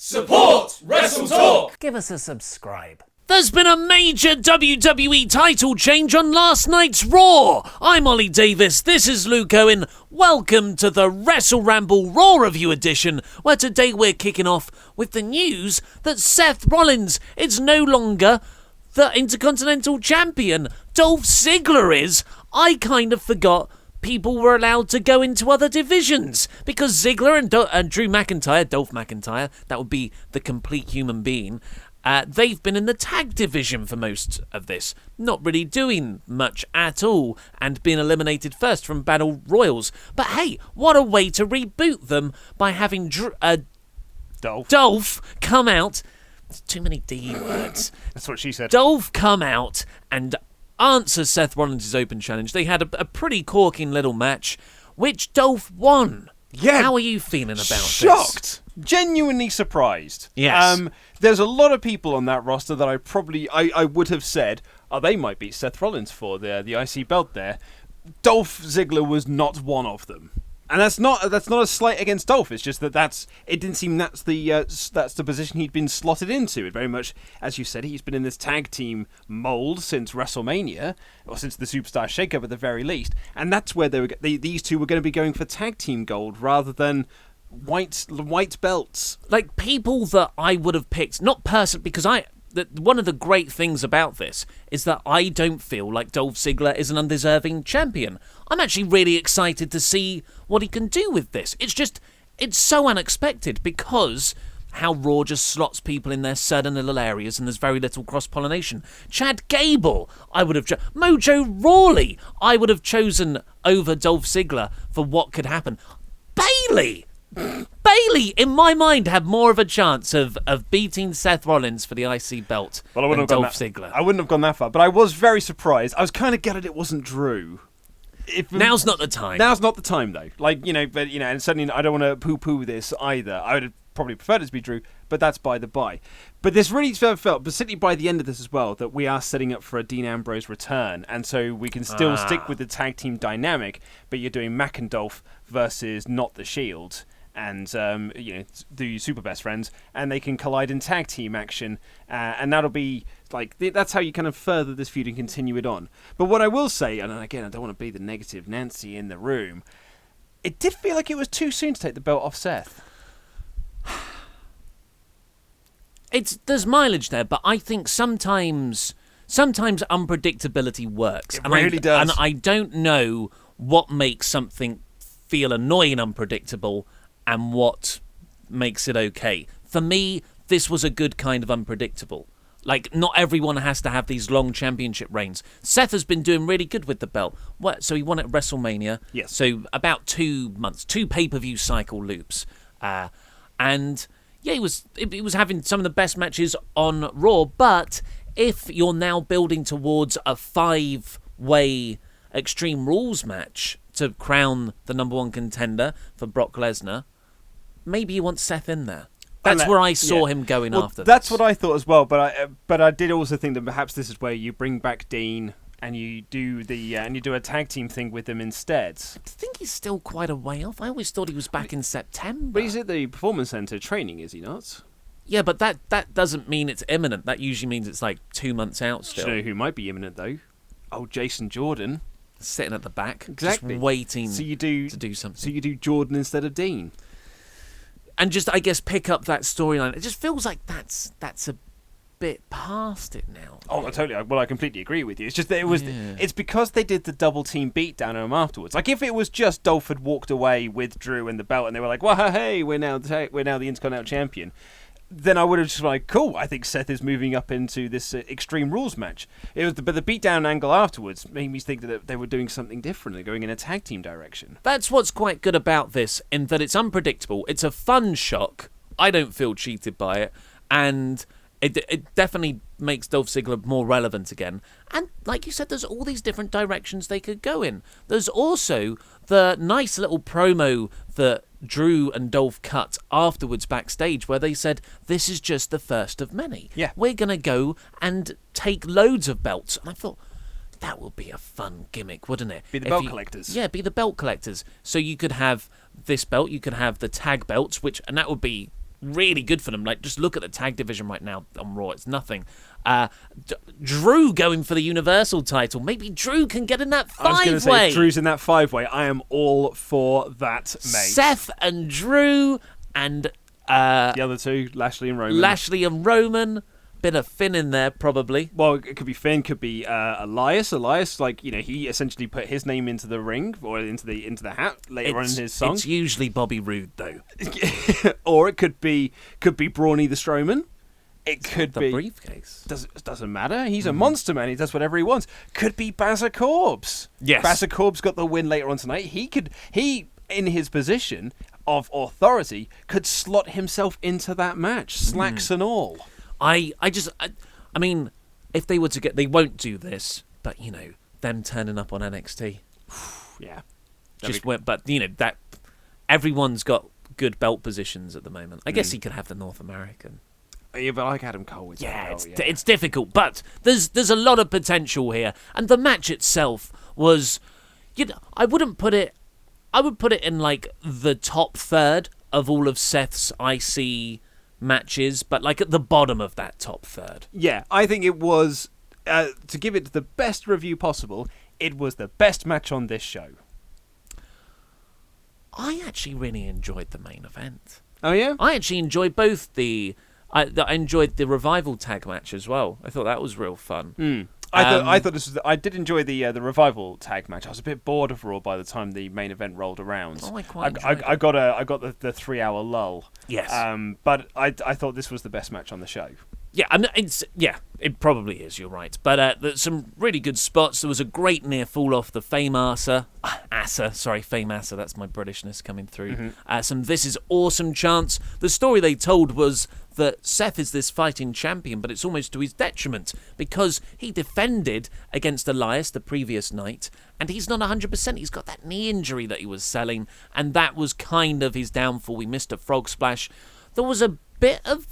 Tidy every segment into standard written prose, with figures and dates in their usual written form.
Support WrestleTalk! Give us a subscribe. There's been a major WWE title change on last night's Raw. I'm Ollie Davis, this is Luke Owen. Welcome to the WrestleRamble Raw Review Edition, where today we're kicking off with the news that Seth Rollins is no longer the Intercontinental Champion. Dolph Ziggler is. I kind of forgot people were allowed to go into other divisions because Ziggler and Drew McIntyre, Dolph McIntyre, that would be the complete human being, they've been in the tag division for most of this, not really doing much at all and being eliminated first from Battle Royals. But hey, what a way to reboot them by having Dolph come out. There's too many D words. That's what she said. Dolph come out and answer Seth Rollins' open challenge. They had a pretty corking little match, which Dolph won. Yeah. How are you feeling about this? Shocked. Genuinely surprised. Yes. There's a lot of people on that roster that I would have said, they might beat Seth Rollins for the IC belt there. Dolph Ziggler was not one of them. And that's not a slight against Dolph. It's just it didn't seem that's the position he'd been slotted into. It very much, as you said, he's been in this tag team mold since WrestleMania, or since the Superstar Shakeup at the very least. And that's where these two were going to be going for tag team gold rather than white belts. Like people that I would have picked, not person, because one of the great things about this is that I don't feel like Dolph Ziggler is an undeserving champion. I'm actually really excited to see what he can do with this. It's so unexpected because how Raw just slots people in their certain little areas and there's very little cross-pollination. Chad Gable, I would have Mojo Rawley, I would have chosen over Dolph Ziggler for what could happen. Bayley, in my mind, had more of a chance of beating Seth Rollins for the IC belt than Dolph Ziggler. I wouldn't have gone that far, but I was very surprised. I was kind of gutted it wasn't Drew. Now's not the time. Now's not the time, though. And certainly I don't want to poo-poo this either. I would have probably preferred it to be Drew, but that's by the by. But this really felt, particularly by the end of this as well, that we are setting up for a Dean Ambrose return, and so we can still stick with the tag team dynamic, but you're doing Mac and Dolph versus not the Shield. And the super best friends, and they can collide in tag team action, and that'll be that's how you kind of further this feud and continue it on. But what I will say, and again, I don't want to be the negative Nancy in the room, it did feel like it was too soon to take the belt off Seth. There's mileage there, but I think sometimes unpredictability works. It really does. And I don't know what makes something feel annoying unpredictable and what makes it okay. For me, this was a good kind of unpredictable. Like, not everyone has to have these long championship reigns. Seth has been doing really good with the belt. So he won at WrestleMania. Yes. So about 2 months, 2 pay-per-view cycle loops. And yeah, he was having some of the best matches on Raw. But if you're now building towards a 5-way Extreme Rules match to crown the number 1 contender for Brock Lesnar, maybe you want Seth in there. That's where I saw him going after this. That's what I thought as well, but I did also think that perhaps this is where you bring back Dean and you do a tag team thing with him instead. I think he's still quite a way off. I always thought he was back in September. But he's at the Performance Center training, is he not? Yeah, but that doesn't mean it's imminent. That usually means it's like 2 months out still. Do you know who might be imminent though? Oh, Jason Jordan. Sitting at the back, exactly. Just waiting to do something. So you do Jordan instead of Dean. And just, I guess, pick up that storyline. It just feels like that's a bit past it now. Oh, I completely agree with you. It's just that it's because they did the double team beatdown on him afterwards. Like, if it was just Dolph had walked away with Drew and the belt and they were like, well, hey, we're now the Intercontinental Champion, then I would have just been like, cool, I think Seth is moving up into this Extreme Rules match. But the beatdown angle afterwards made me think that they were doing something different. They're going in a tag team direction. That's what's quite good about this, in that it's unpredictable. It's a fun shock. I don't feel cheated by it. And it definitely makes Dolph Ziggler more relevant again. And like you said, there's all these different directions they could go in. There's also the nice little promo that Drew and Dolph cut afterwards backstage where they said, this is just the first of many. Yeah. We're going to go and take loads of belts. And I thought, that would be a fun gimmick, wouldn't it? Be the belt collectors. Yeah, be the belt collectors. So you could have this belt, you could have the tag belts, and that would be really good for them. Like, just look at the tag division right now on Raw. It's nothing. Drew going for the Universal title. Maybe Drew can get in that 5-way. I was going to say, if Drew's in that 5-way, I am all for that, mate. Seth and Drew and... the other two, Lashley and Roman. Bit of Finn in there, probably. Well, it could be Finn, could be Elias. Elias, like, he essentially put his name into the ring or into the hat later on in his song. It's usually Bobby Roode, though. Or it could be Brawny the Strowman. It could be the briefcase. Doesn't matter. He's a monster man. He does whatever he wants. Could be Bazza Corbs. Yes. Bazza Corbs got the win later on tonight. He in his position of authority could slot himself into that match, slacks and all. I mean, if they were to they won't do this, but them turning up on NXT. Yeah. But that everyone's got good belt positions at the moment. I guess he could have the North American. Yeah, but I like Adam Cole. It's difficult, but there's a lot of potential here, and the match itself was, I would put it in like the top third of all of Seth's IC matches, but like at the bottom of that top third. Yeah, I think it was, to give it the best review possible, it was the best match on this show. I actually really enjoyed the main event. Oh yeah? I actually enjoyed both I enjoyed the Revival tag match as well. I thought that was real fun. I thought this was. I did enjoy the Revival tag match. I was a bit bored of Raw by the time the main event rolled around. Oh, I quite enjoyed it. I got the 3-hour lull. Yes. But I thought this was the best match on the show. Yeah, it probably is. You're right. But there's some really good spots. There was a great near fall off the Fame Asa. Fame Asa. That's my Britishness coming through. Some "This is awesome" chants. The story they told was that Seth is this fighting champion, but it's almost to his detriment because he defended against Elias the previous night, and he's not 100%. He's got that knee injury that he was selling, and that was kind of his downfall. We missed a frog splash. There was a bit of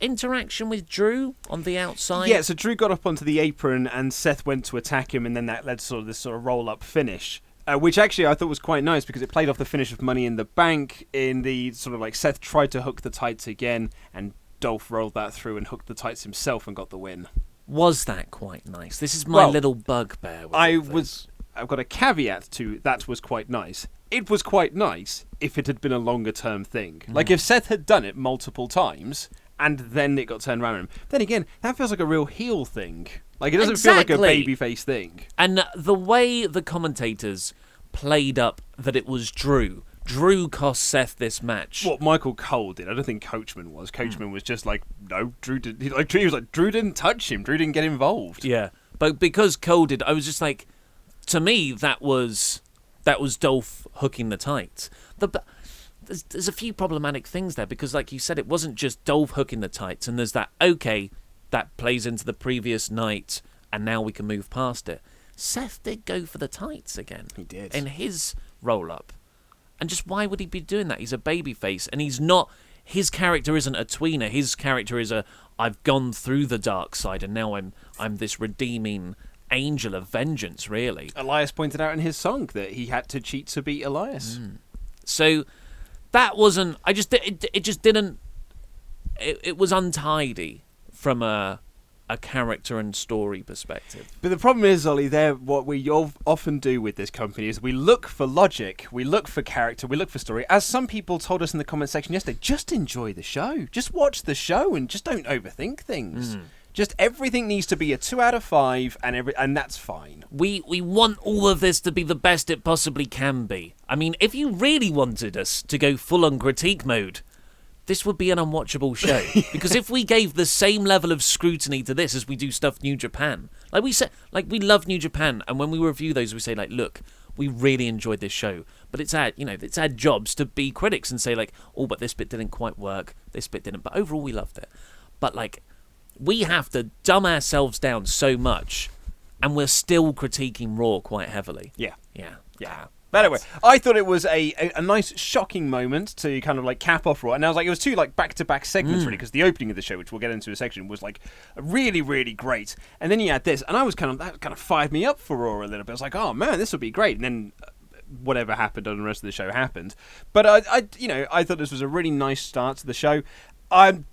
interaction with Drew on the outside. Yeah, so Drew got up onto the apron and Seth went to attack him, and then that led to this roll-up finish, which actually I thought was quite nice because it played off the finish of Money in the Bank in the sort of like Seth tried to hook the tights again and Dolph rolled that through and hooked the tights himself and got the win. Was that quite nice? This is my little bugbear. I've got a caveat to that was quite nice. It was quite nice if it had been a longer term thing. Like if Seth had done it multiple times and then it got turned around on him. Then again, that feels like a real heel thing. Like, it doesn't feel like a babyface thing. And the way the commentators played up that it was Drew cost Seth this match. What Michael Cole did. I don't think Coachman was. Coachman was just like, no, Drew did. He was like, Drew didn't touch him. Drew didn't get involved. Yeah, but because Cole did, I was just like, to me, that was Dolph hooking the tights. There's a few problematic things there because, like you said, it wasn't just Dolph hooking the tights, and there's that, okay, that plays into the previous night, and now we can move past it. Seth did go for the tights again. He did. In his roll-up. And just why would he be doing that? He's a babyface, and he's not... His character isn't a tweener. His character is I've gone through the dark side, and now I'm this redeeming angel of vengeance, really. Elias pointed out in his song that he had to cheat to beat Elias. So... that wasn't... It just didn't... It was untidy from a character and story perspective. But the problem is, Ollie, what we often do with this company is we look for logic, we look for character, we look for story. As some people told us in the comment section yesterday, just enjoy the show. Just watch the show and just don't overthink things. Just everything needs to be a 2 out of 5, and that's fine. We want all of this to be the best it possibly can be. I mean, if you really wanted us to go full-on critique mode, this would be an unwatchable show. Because if we gave the same level of scrutiny to this as we do stuff New Japan, like we said, like we love New Japan, and when we review those, we say like, look, we really enjoyed this show, but it's our jobs to be critics and say like, oh, but this bit didn't quite work, this bit didn't, but overall we loved it. But like, we have to dumb ourselves down so much, and we're still critiquing Raw quite heavily. Yeah. Yeah. But anyway, I thought it was a nice, shocking moment to kind of like cap off Raw. And I was like, it was two like back-to-back segments really, because the opening of the show, which we'll get into in a section, was like really, really great. And then you had this, and that kind of fired me up for Raw a little bit. I was like, oh man, this will be great. And then whatever happened on the rest of the show happened. But I thought this was a really nice start to the show. I'm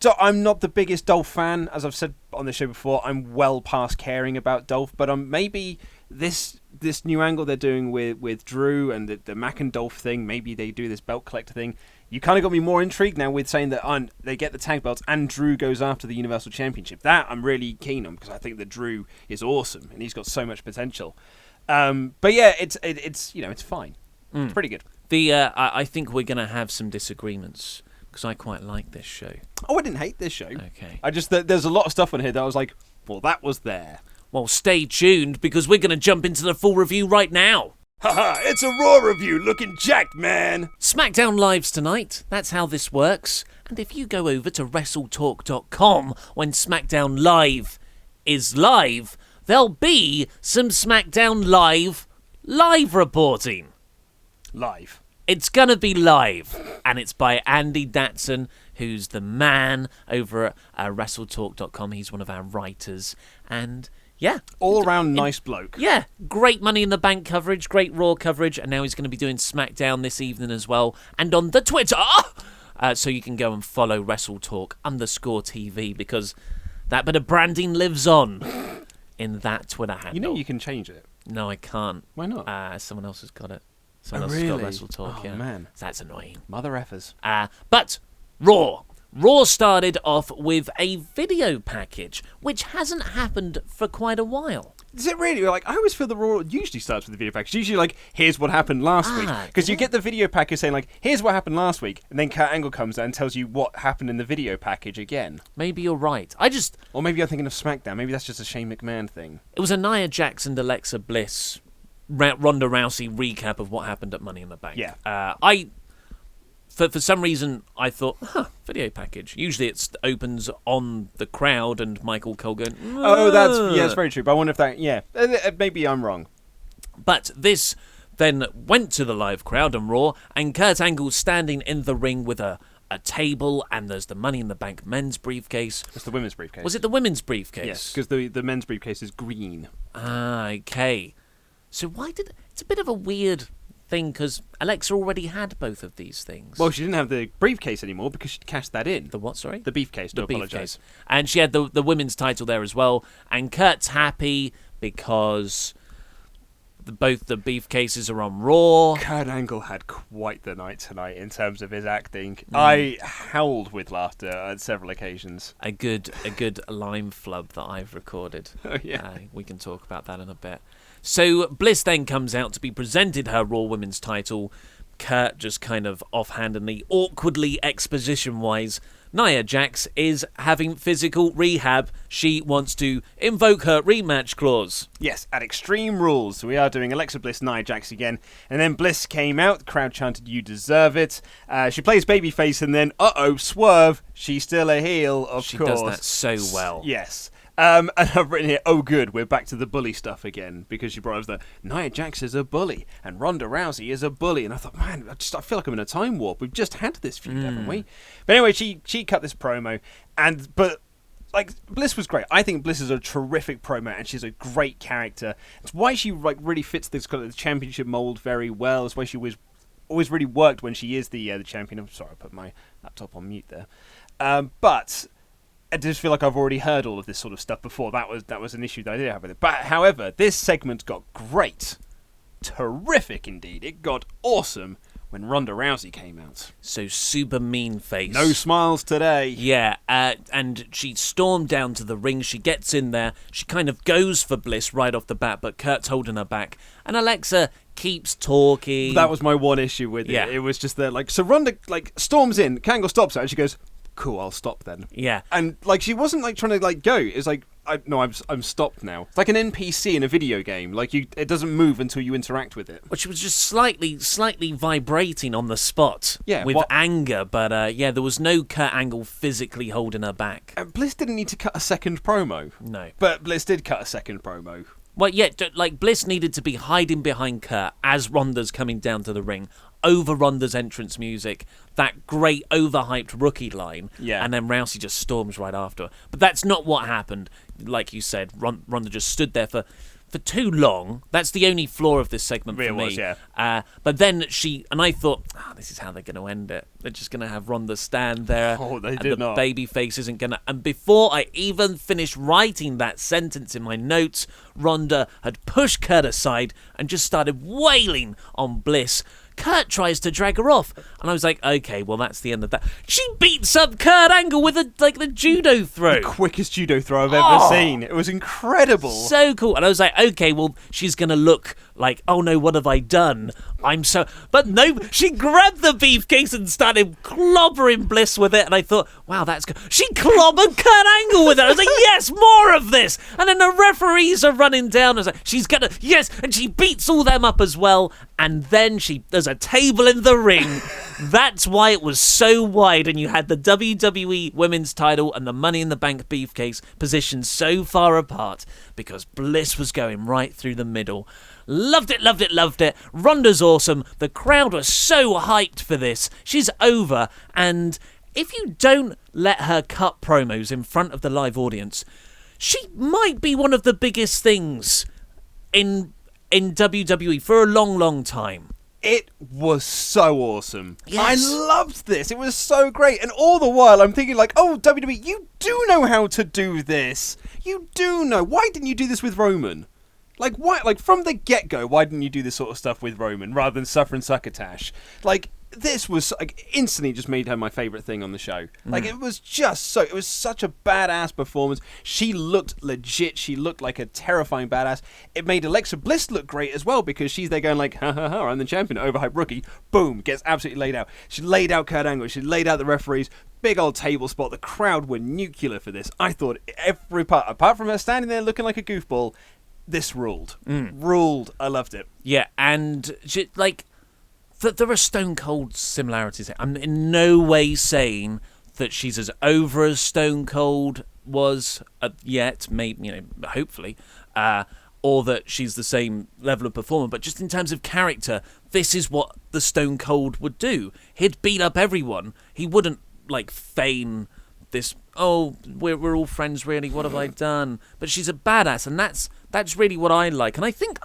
not the biggest Dolph fan, as I've said on the show before. I'm well past caring about Dolph, but maybe this new angle they're doing with Drew and the Mac and Dolph thing, maybe they do this belt collector thing. You kind of got me more intrigued now with saying that they get the tag belts and Drew goes after the Universal Championship. That I'm really keen on because I think that Drew is awesome and he's got so much potential. But yeah, it's fine. It's pretty good. I think we're gonna have some disagreements because I quite like this show. Oh, I didn't hate this show. Okay. There's a lot of stuff on here that I was like, well, that was there. Well, stay tuned because we're gonna jump into the full review right now. Haha, it's a Raw review looking jacked, man. SmackDown Live's tonight. That's how this works. And if you go over to WrestleTalk.com when SmackDown Live is live, there'll be some SmackDown live reporting. Live. It's gonna be live, and it's by Andy Datson, who's the man over at WrestleTalk.com. He's one of our writers, and yeah, all around nice bloke. Yeah, great Money in the Bank coverage, great Raw coverage, and now he's going to be doing SmackDown this evening as well, and on the Twitter. So you can go and follow WrestleTalk_TV because that bit of branding lives on in that Twitter handle. You know you can change it. No, I can't. Why not? Someone else has got it. Someone really? else has got WrestleTalk. Oh, yeah, man. That's annoying. Mother effers. But Raw. Raw started off with a video package, which hasn't happened for quite a while. Is it really? Like, I always feel the Raw usually starts with the video package. Usually, like, here's what happened last week. Because you get the video package saying, like, here's what happened last week, and then Kurt Angle comes out and tells you what happened in the video package again. Maybe you're right. Or maybe I'm thinking of SmackDown. Maybe that's just a Shane McMahon thing. It was a Nia Jax and Alexa Bliss, Ronda Rousey recap of what happened at Money in the Bank. Yeah. For some reason, I thought, video package. Usually it opens on the crowd and Michael Cole going, oh, that's very true. But I wonder if that, maybe I'm wrong. But this then went to the live crowd and Raw, and Kurt Angle's standing in the ring with a table, and there's the Money in the Bank men's briefcase. It's the women's briefcase. Was it the women's briefcase? Yes, because the men's briefcase is green. Okay. So it's a bit of a weird thing because Alexa already had both of these things. Well, she didn't have the briefcase anymore because she'd cashed that in. The what, sorry? The beefcase, the apologise. And she had the women's title there as well. And Kurt's happy because both the beefcases are on Raw. Kurt Angle had quite the night tonight in terms of his acting. I howled with laughter on several occasions. A good lime flub that I've recorded. Oh, yeah. We can talk about that in a bit. So Bliss then comes out to be presented her Raw Women's title. Kurt just kind of offhandedly, awkwardly, exposition-wise, Nia Jax is having physical rehab. She wants to invoke her rematch clause. Yes, at Extreme Rules. So we are doing Alexa Bliss, Nia Jax again. And then Bliss came out. The crowd chanted, "You deserve it." She plays babyface and then, swerve. She's still a heel, of course. She does that so well. Yes. And I've written here, oh good, we're back to the bully stuff again, because she brought up that Nia Jax is a bully and Ronda Rousey is a bully, and I thought, man, I feel like I'm in a time warp. We've just had this feud, haven't we? But anyway, she cut this promo, but Bliss was great. I think Bliss is a terrific promo, and she's a great character. It's why she really fits this kind of championship mold very well. It's why she always really worked when she is the champion. I'm sorry, I put my laptop on mute there, but I just feel like I've already heard all of this sort of stuff before. That was an issue that I did have with it. But however, this segment got great. Terrific indeed. It got awesome when Ronda Rousey came out. So super mean face. No smiles today. Yeah, and she stormed down to the ring. She gets in there. She kind of goes for Bliss right off the bat, but Kurt's holding her back. And Alexa keeps talking. That was my one issue with it. Yeah. It was just that, so Ronda, storms in. Kangle stops her, and she goes, cool, I'll stop then. Yeah. And she wasn't trying to go. It's I'm stopped now. It's like an NPC in a video game. It doesn't move until you interact with it. Which was just slightly vibrating on the spot. Yeah, with anger, but there was no Kurt Angle physically holding her back. Bliss didn't need to cut a second promo. No. But Bliss did cut a second promo. Well, yeah, Bliss needed to be hiding behind Kurt as Ronda's coming down to the ring, over Ronda's entrance music, that great overhyped rookie line, and then Rousey just storms right after her. But that's not what happened. Like you said, Ronda just stood there for for too long. That's the only flaw of this segment for me. Was, yeah. But then I thought, this is how they're going to end it. They're just going to have Ronda stand there. Oh, they and did the not. baby face isn't going to... And before I even finished writing that sentence in my notes, Ronda had pushed Kurt aside and just started wailing on Bliss. Kurt tries to drag her off, and I was like, okay, well, that's the end of that. She beats up Kurt Angle with the judo throw. The quickest judo throw I've ever seen. It was incredible. So cool. And I was like, okay, well, she's going to look like, oh no, what have I done? But no, she grabbed the briefcase and started clobbering Bliss with it, and I thought, wow, that's good. She clobbered Kurt Angle with it. I was like, yes, more of this. And then the referees are running down. I was like, she's going to, yes, and she beats all them up as well. And then there's a table in the ring. That's why it was so wide, and you had the WWE Women's title and the Money in the Bank briefcase positioned so far apart because Bliss was going right through the middle. Loved it, loved it, loved it. Ronda's awesome. The crowd was so hyped for this. She's over, and if you don't let her cut promos in front of the live audience, she might be one of the biggest things in WWE for a long, long time. It was so awesome. Yes. I loved this. It was so great. And all the while I'm thinking like, oh, WWE, you do know how to do this. You do know. Why didn't you do this with Roman? Like, why? Like, from the get-go, why didn't you do this sort of stuff with Roman rather than suffer and succotash? Like, this was like instantly just made her my favorite thing on the show. Like, it was such a badass performance. She looked legit. She looked like a terrifying badass. It made Alexa Bliss look great as well because she's there going like, ha ha ha, I'm the champion, overhyped rookie. Boom, gets absolutely laid out. She laid out Kurt Angle. She laid out the referees. Big old table spot. The crowd were nuclear for this. I thought every part, apart from her standing there looking like a goofball, this ruled. Ruled. I loved it. Yeah, and there are Stone Cold similarities. I'm in no way saying that she's as over as Stone Cold was yet, maybe, hopefully, or that she's the same level of performer. But just in terms of character, this is what the Stone Cold would do. He'd beat up everyone. He wouldn't feign this. Oh, we're all friends, really. What have I done? But she's a badass, and that's really what I like. And I think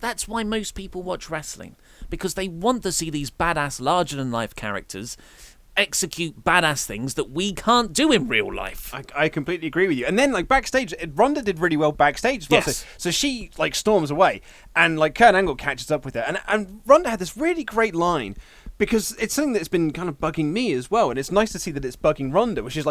that's why most people watch wrestling, because they want to see these badass, larger than life characters execute badass things that we can't do in real life. I completely agree with you. And then backstage, Ronda did really well backstage as well. Yes. So she storms away, and Kurt Angle catches up with her, and Ronda had this really great line. Because it's something that's been kind of bugging me as well, and it's nice to see that it's bugging Ronda, which is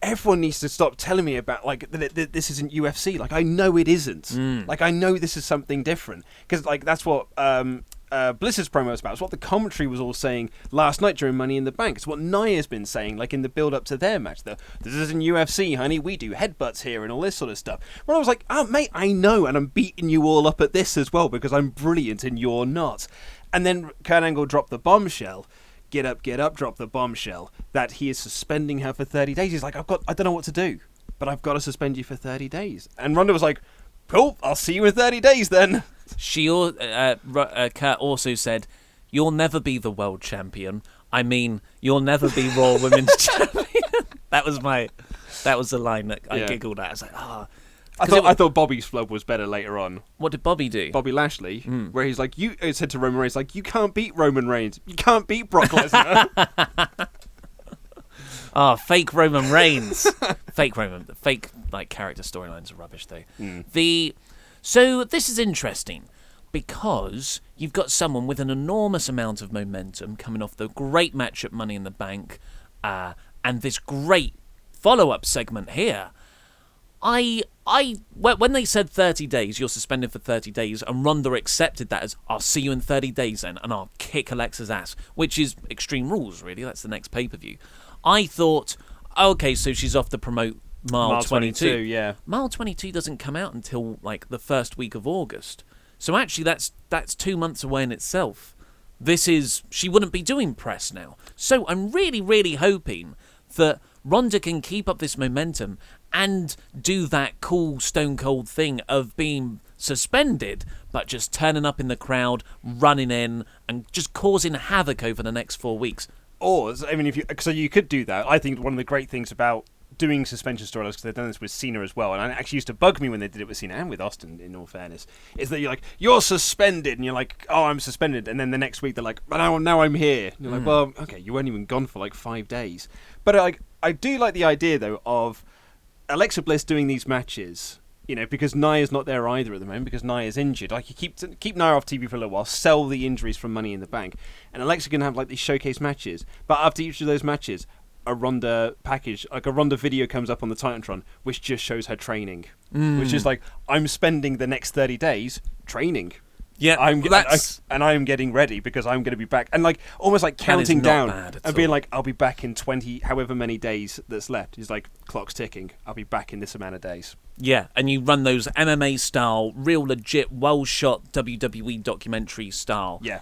everyone needs to stop telling me about that this isn't UFC. I know it isn't. I know this is something different because that's what Bliss's promo was about. It's what the commentary was all saying last night during Money in the Bank. It's what Nia's been saying in the build up to their match. This isn't UFC, honey. We do headbutts here and all this sort of stuff. When I was like, oh mate, I know, and I'm beating you all up at this as well because I'm brilliant and you're not. And then Kurt Angle dropped the bombshell. Get up, drop the bombshell. That he is suspending her for 30 days. He's like, I don't know what to do, but I've got to suspend you for 30 days. And Ronda was like, cool, I'll see you in 30 days then. Kurt also said, you'll never be the world champion. I mean, you'll never be Raw Women's champion. That was the line that I giggled at. I was like, I thought Bobby's flub was better later on. What did Bobby do? Bobby Lashley, where he's like, it said to Roman Reigns, you can't beat Roman Reigns. You can't beat Brock Lesnar. Fake Roman Reigns. Fake character storylines are rubbish, though. So this is interesting because you've got someone with an enormous amount of momentum coming off the great match at Money in the Bank and this great follow-up segment here. When they said 30 days, you're suspended for 30 days, and Ronda accepted that as, I'll see you in 30 days then, and I'll kick Alexa's ass, which is Extreme Rules, really. That's the next pay-per-view. I thought, okay, so she's off to promote Mile 22. Yeah. Mile 22 doesn't come out until, the first week of August. So actually, that's 2 months away in itself. She wouldn't be doing press now. So I'm really, really hoping that Ronda can keep up this momentum and do that cool Stone Cold thing of being suspended, but just turning up in the crowd, running in, and just causing havoc over the next 4 weeks. Or, so you could do that. I think one of the great things about doing suspension storylines, because they've done this with Cena as well, and it actually used to bug me when they did it with Cena and with Austin, in all fairness, is that you're like, you're suspended, and you're like, oh, I'm suspended, and then the next week they're like, but now I'm here. And you're like, well, okay, you weren't even gone for like 5 days. But I do like the idea, though, of Alexa Bliss doing these matches, because Nia's not there either at the moment, because Nia's injured. Like, you keep Nia off TV for a little while, sell the injuries from Money in the Bank, and Alexa can have like these showcase matches, but after each of those matches, a Ronda package, like a Ronda video comes up on the Titantron, which just shows her training, which is like, I'm spending the next 30 days training. Yeah, I'm getting ready because I'm going to be back, and like almost like counting down and being like, I'll be back in 20, however many days that's left. He's like, clock's ticking. I'll be back in this amount of days. Yeah, and you run those MMA style, real legit, well shot WWE documentary style. Yeah.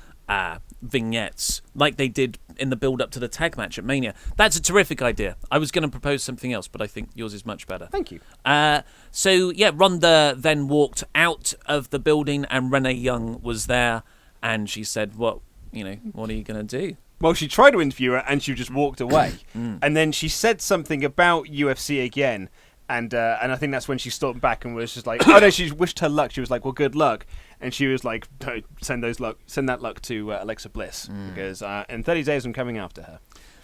Vignettes like they did in the build up to the tag match at Mania. That's a terrific idea. I was going to propose something else, but I think yours is much better. Thank you. So yeah, Ronda then walked out of the building and Renee Young was there, and she said, what are you going to do? Well, she tried to interview her and she just walked away. And then she said something about UFC again, and I think that's when she stopped back and was just like, oh no, she wished her luck. She was like, well, good luck. And she was like, no, send that luck to Alexa Bliss, because in 30 days I'm coming after her.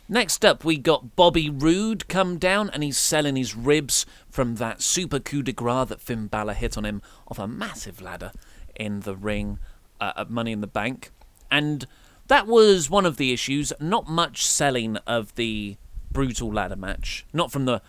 Next up, we got Bobby Roode come down, and he's selling his ribs from that super coup de grace that Finn Balor hit on him off a massive ladder in the ring at Money in the Bank. And that was one of the issues. Not much selling of the brutal ladder match. Not from the...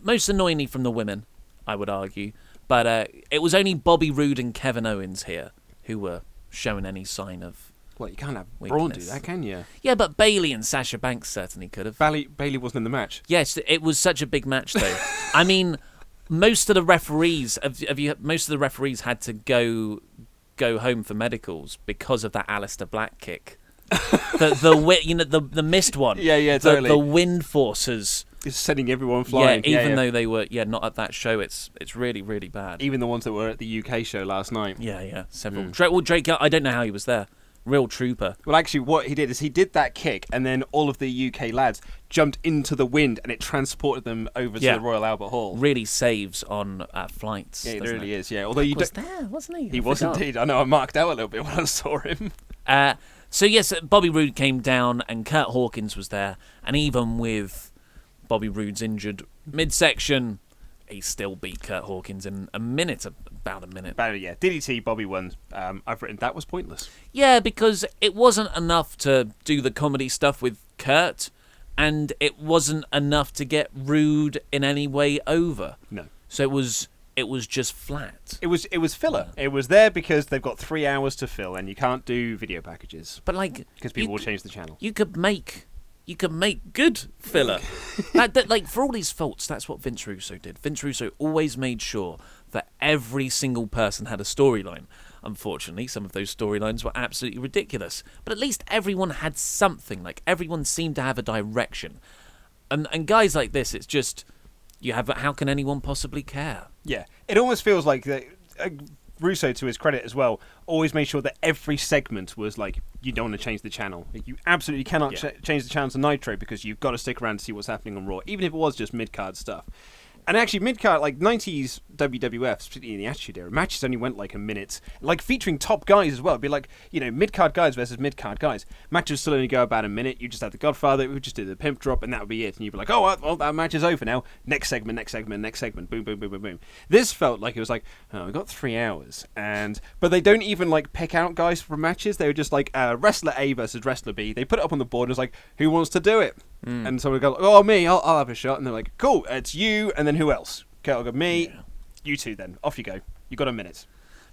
Most annoyingly from the women, I would argue. But it was only Bobby Roode and Kevin Owens here who were showing any sign of... Well, you can't have weakness. Braun do that, can you? Yeah, but Bayley and Sasha Banks certainly could have. Bayley wasn't in the match. Yes, it was such a big match, though. I mean, most of the referees had to go home for medicals because of that Aleister Black kick. the missed one. Yeah, totally. The wind forces. It's sending everyone flying. Yeah, even though they were not at that show, it's really, really bad. Even the ones that were at the UK show last night. Yeah, several. Drake, I don't know how he was there. Real trooper. Well, actually, what he did is he did that kick, and then all of the UK lads jumped into the wind, and it transported them over to the Royal Albert Hall. Really saves on flights. Yeah, it really is. Yeah, although he was there, wasn't he? He was indeed. I know. I marked out a little bit when I saw him. So yes, Bobby Roode came down, and Kurt Hawkins was there, and even with Bobby Roode's injured midsection, he still beat Kurt Hawkins in about a minute. Yeah. DDT, Bobby won. I've written that was pointless. Yeah, because it wasn't enough to do the comedy stuff with Kurt, and it wasn't enough to get Roode in any way over. No. So it was just flat. It was filler. It was there because they've got 3 hours to fill, and you can't do video packages. But like, because people will change the channel. You could make good filler. that like, for all his faults, that's what Vince Russo did. Vince Russo always made sure that every single person had a storyline. Unfortunately, some of those storylines were absolutely ridiculous. But at least everyone had something. Like, everyone seemed to have a direction. And guys like this, it's just, how can anyone possibly care? Yeah. It almost feels like Russo, to his credit as well, always made sure that every segment was like, you don't want to change the channel. Like, you absolutely cannot change the channel to Nitro, because you've got to stick around to see what's happening on Raw, even if it was just mid-card stuff. And actually, mid-card, like 90s WWF, particularly in the Attitude Era, matches only went like a minute. Like, featuring top guys as well. It'd be like, mid-card guys versus mid-card guys. Matches still only go about a minute. You just have the Godfather, we just do the pimp drop, and that would be it. And you'd be like, oh, well, that match is over now. Next segment. Boom, boom, boom, boom, boom. This felt like it was like, oh, we've got 3 hours. But they don't even, like, pick out guys for matches. They were just like, Wrestler A versus Wrestler B. They put it up on the board and it was like, who wants to do it? And someone would go, oh, me, I'll have a shot. And they're like, cool, it's you, and then who else? Okay, I'll go, me, you two then. Off you go. You got a minute.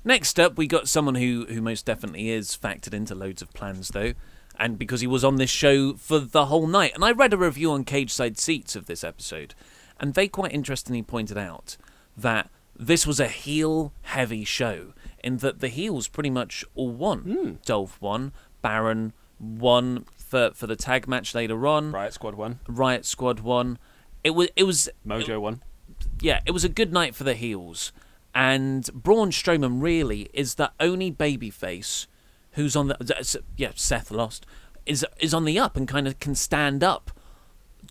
Next up, we got someone who most definitely is factored into loads of plans, though, and because he was on this show for the whole night. And I read a review on Cage Side Seats of this episode, and they quite interestingly pointed out that this was a heel-heavy show, in that the heels pretty much all won. Dolph won, Baron won for the tag match later on. Riot Squad won. It was Mojo won. Yeah, it was a good night for the heels. And Braun Strowman really is the only babyface who's on the... Seth lost. Is on the up and kind of can stand up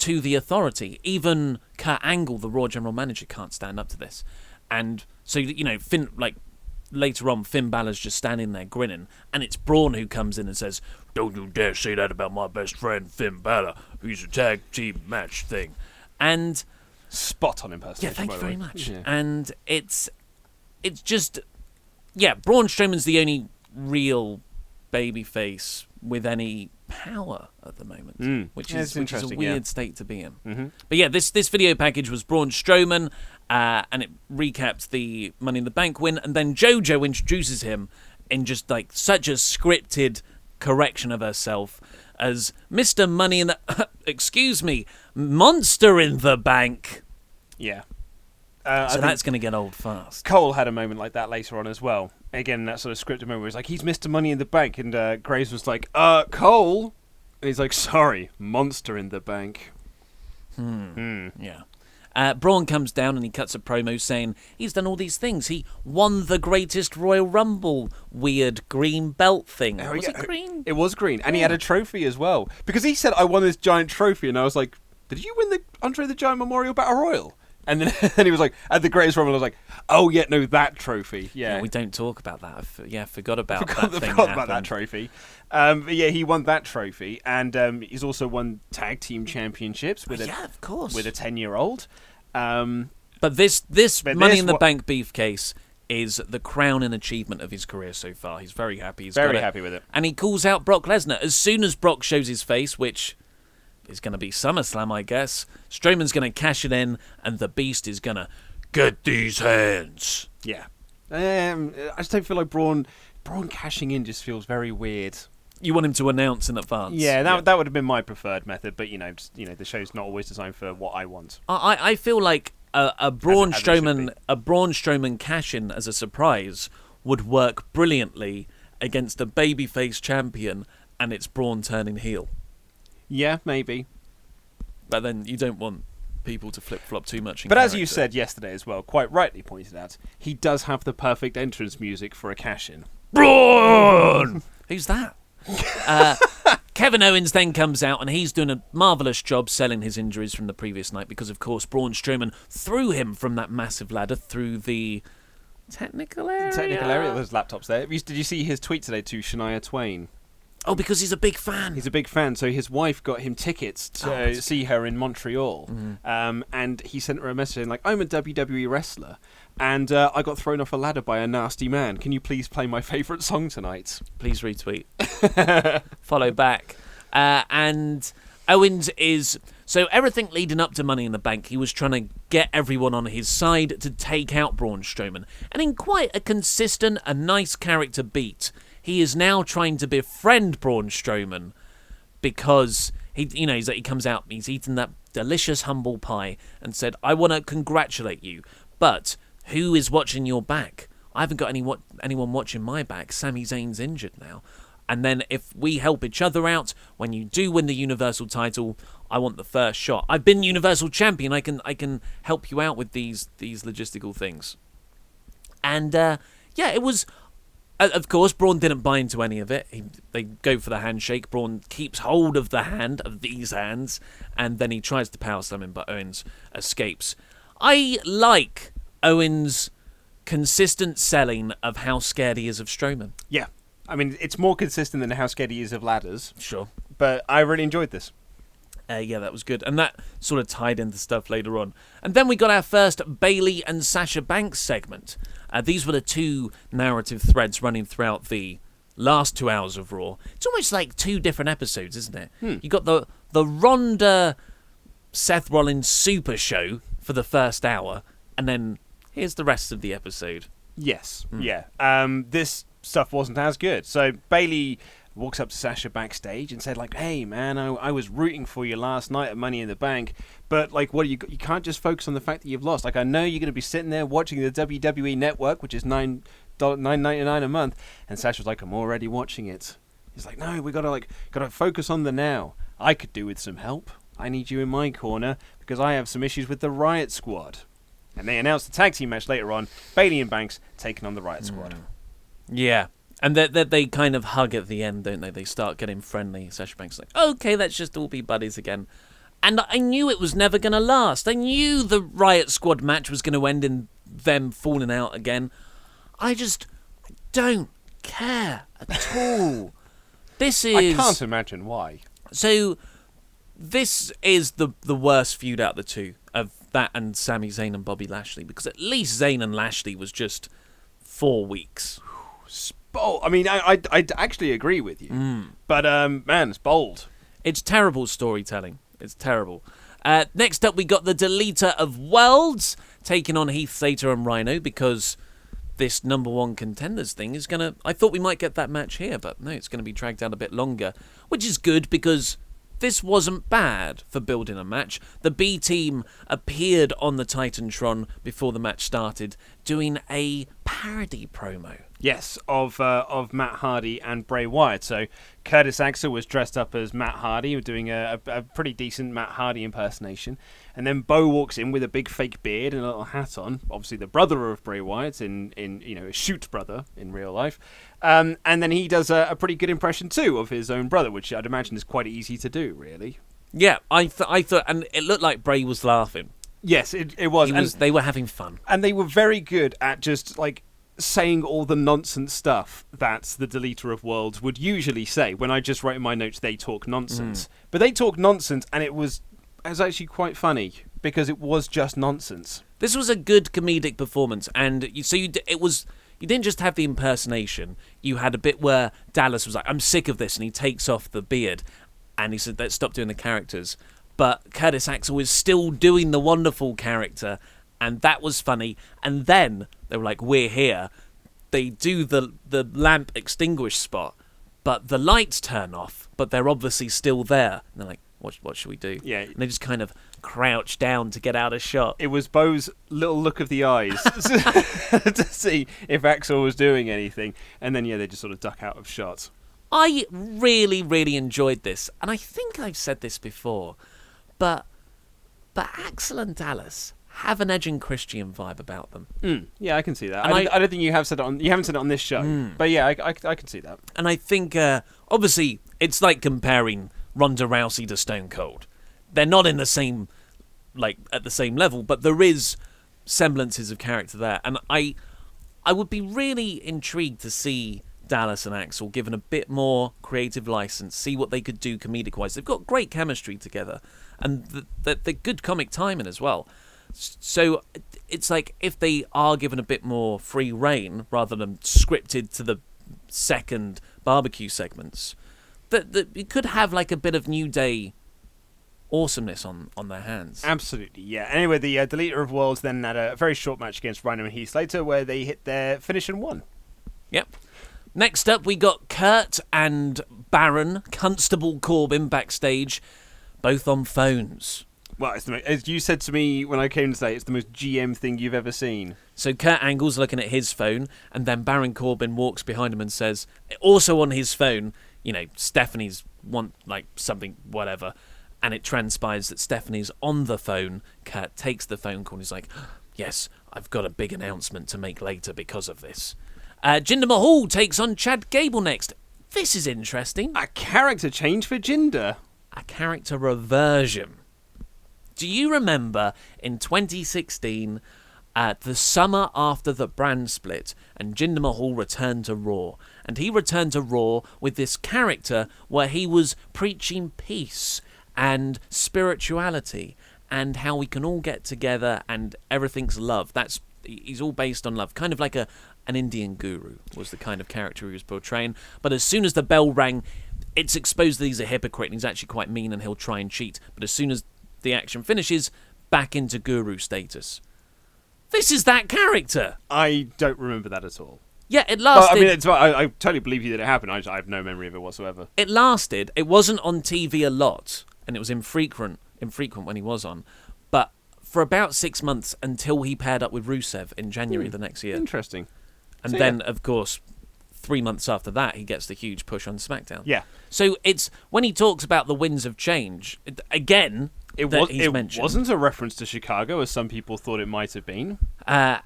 to the Authority. Even Kurt Angle, the Raw general manager, can't stand up to this. And so, Finn, later on, Finn Balor's just standing there grinning, and it's Braun who comes in and says, "Don't you dare say that about my best friend, Finn Balor, who's a tag team match thing." And spot on impersonation. Yeah, thank you very much. Yeah. And it's just, Braun Strowman's the only real babyface with any power at the moment, which is a weird state to be in. Mm-hmm. But this video package was Braun Strowman, and it recapped the Money in the Bank win, and then JoJo introduces him in just like such a scripted correction of herself as Mr. Money in the excuse me, Monster in the Bank. Yeah. So that's going to get old fast. Cole had a moment like that later on as well. Again, that sort of scripted moment where he's like, he's Mr. Money in the Bank, and Graves was like, Cole? And he's like, sorry, Monster in the Bank. Yeah. Braun comes down and he cuts a promo saying he's done all these things. He won the greatest Royal Rumble weird green belt thing. Was it green? It was green. And he had a trophy as well. Because he said, I won this giant trophy. And I was like, did you win the Andre the Giant Memorial Battle Royal? And then and he was like, at the greatest Rumble, I was like, oh, yeah, no, that trophy. Yeah, we don't talk about that. Forgot about that thing. Forgot about that trophy. But yeah, he won that trophy. And he's also won tag team championships with of course. With a 10-year-old. But this Money in the Bank beefcase is the crown and achievement of his career so far. He's very happy. He's very happy with it. And he calls out Brock Lesnar. As soon as Brock shows his face, which is going to be SummerSlam, I guess, Strowman's going to cash it in, and the Beast is going to get these hands. Yeah. I just don't feel like Braun cashing in just feels very weird. You want him to announce in advance. Yeah, that would have been my preferred method, but the show's not always designed for what I want. I feel like a Braun Strowman cash-in as a surprise would work brilliantly against a babyface champion, and it's Braun turning heel. Yeah, maybe. But then you don't want people to flip-flop too much. But as you said yesterday as well, quite rightly pointed out, he does have the perfect entrance music for a cash-in. Braun! Who's that? Kevin Owens then comes out and he's doing a marvellous job selling his injuries from the previous night because, of course, Braun Strowman threw him from that massive ladder through the technical area. There's laptops there. Did you see his tweet today to Shania Twain? Oh, because he's a big fan. He's a big fan, so his wife got him tickets to see her in Montreal. Mm-hmm. And he sent her a message saying, like, I'm a WWE wrestler, and I got thrown off a ladder by a nasty man. Can you please play my favourite song tonight? Please retweet. Follow back. And Owens is... So everything leading up to Money in the Bank, he was trying to get everyone on his side to take out Braun Strowman. And in quite a consistent and nice character beat, he is now trying to befriend Braun Strowman because he comes out, he's eaten that delicious humble pie and said, I want to congratulate you, but who is watching your back? I haven't got anyone watching my back. Sami Zayn's injured now. And then if we help each other out, when you do win the Universal title, I want the first shot. I've been Universal Champion. I can help you out with these logistical things. And it was... Of course, Braun didn't buy into any of it. They go for the handshake. Braun keeps hold of the hand, of these hands, and then he tries to power slam him, but Owens escapes. I like Owens' consistent selling of how scared he is of Strowman. Yeah. I mean, it's more consistent than how scared he is of ladders. Sure. But I really enjoyed this. That was good. And that sort of tied into stuff later on. And then we got our first Bayley and Sasha Banks segment. These were the two narrative threads running throughout the last 2 hours of Raw. It's almost like two different episodes, isn't it? You got the Ronda Seth Rollins Super Show for the first hour, and then here's the rest of the episode. Yes, yeah. This stuff wasn't as good. So Bayley walks up to Sasha backstage and said, like, hey, man, I was rooting for you last night at Money in the Bank, but, like, you can't just focus on the fact that you've lost. Like, I know you're going to be sitting there watching the WWE Network, which is $9.99 a month, and Sasha's like, I'm already watching it. He's like, no, we gotta focus on the now. I could do with some help. I need you in my corner because I have some issues with the Riot Squad. And they announced the tag team match later on, Bayley and Banks taking on the Riot Squad. Yeah. And they kind of hug at the end, don't they? They start getting friendly. Sasha Banks is like, okay, let's just all be buddies again. And I knew it was never going to last. I knew the Riot Squad match was going to end in them falling out again. I don't care at all. I can't imagine why. So, this is the worst feud out of the two, of that and Sami Zayn and Bobby Lashley, because at least Zayn and Lashley was just 4 weeks. I mean, I actually agree with you. But, man, it's bold. It's terrible storytelling. It's terrible. Next up, we got the Deleter of Worlds taking on Heath Slater and Rhino, because this number one contenders thing is going to... I thought we might get that match here, but no, it's going to be dragged out a bit longer, which is good because this wasn't bad for building a match. The B team appeared on the Titantron before the match started, doing a parody promo. Yes, of Matt Hardy and Bray Wyatt. So Curtis Axel was dressed up as Matt Hardy, doing a pretty decent Matt Hardy impersonation. And then Bo walks in with a big fake beard and a little hat on, obviously the brother of Bray Wyatt in a shoot brother in real life. And then he does a pretty good impression too of his own brother, which I'd imagine is quite easy to do, really. Yeah, I thought, and it looked like Bray was laughing. Yes, it was. They were having fun. And they were very good at just, like, saying all the nonsense stuff that the Deleter of Worlds would usually say. When I just write in my notes, they talk nonsense. But they talk nonsense, and it was actually quite funny, because it was just nonsense. This was a good comedic performance, and you didn't just have the impersonation, you had a bit where Dallas was like, I'm sick of this, and he takes off the beard, and he said, let's stop doing the characters. But Curtis Axel is still doing the wonderful character, and that was funny. And then they were like, we're here. They do the lamp extinguish spot, but the lights turn off, but they're obviously still there. And they're like, what should we do? Yeah. And they just kind of crouch down to get out of shot. It was Bo's little look of the eyes to see if Axel was doing anything. And then, they just sort of duck out of shot. I really, really enjoyed this. And I think I've said this before, but Axel and Dallas have an Edge and Christian vibe about them. Yeah, I can see that. I don't think you haven't said it on this show, but yeah, I can see that. And I think obviously it's like comparing Ronda Rousey to Stone Cold. They're not in the same at the same level, but there is semblances of character there. And I would be really intrigued to see Dallas and Axel given a bit more creative license, see what they could do comedic wise. They've got great chemistry together, and they're good comic timing as well. So it's like if they are given a bit more free reign rather than scripted to the second barbecue segments, that you could have like a bit of New Day awesomeness on their hands. Absolutely, yeah. Anyway, the Deleter of Worlds then had a very short match against Rhino and Heath Slater where they hit their finish and won. Yep. Next up, we got Kurt and Baron, Constable Corbin backstage, both on phones. Well, as you said to me when I came today, it's the most GM thing you've ever seen. So Kurt Angle's looking at his phone, and then Baron Corbin walks behind him and says, also on his phone, Stephanie's want something, whatever, and it transpires that Stephanie's on the phone. Kurt takes the phone call and he's like, yes, I've got a big announcement to make later because of this. Jinder Mahal takes on Chad Gable next. This is interesting. A character change for Jinder. A character reversion. Do you remember in 2016, the summer after the brand split, and Jinder Mahal returned to Raw? And he returned to Raw with this character where he was preaching peace and spirituality and how we can all get together and everything's love. He's all based on love. Kind of like an Indian guru was the kind of character he was portraying. But as soon as the bell rang, it's exposed that he's a hypocrite and he's actually quite mean and he'll try and cheat. But as soon as the action finishes, back into guru status. This is that character. I don't remember that at all. Yeah, it lasted. I totally believe you that it happened. I have no memory of it whatsoever. It lasted. It wasn't on TV a lot, and it was infrequent when he was on. But for about 6 months until he paired up with Rusev in January the next year. Interesting. And then, of course, 3 months after that, he gets the huge push on SmackDown. Yeah. So it's when he talks about the winds of change again. It wasn't a reference to Chicago, as some people thought it might have been. Yeah,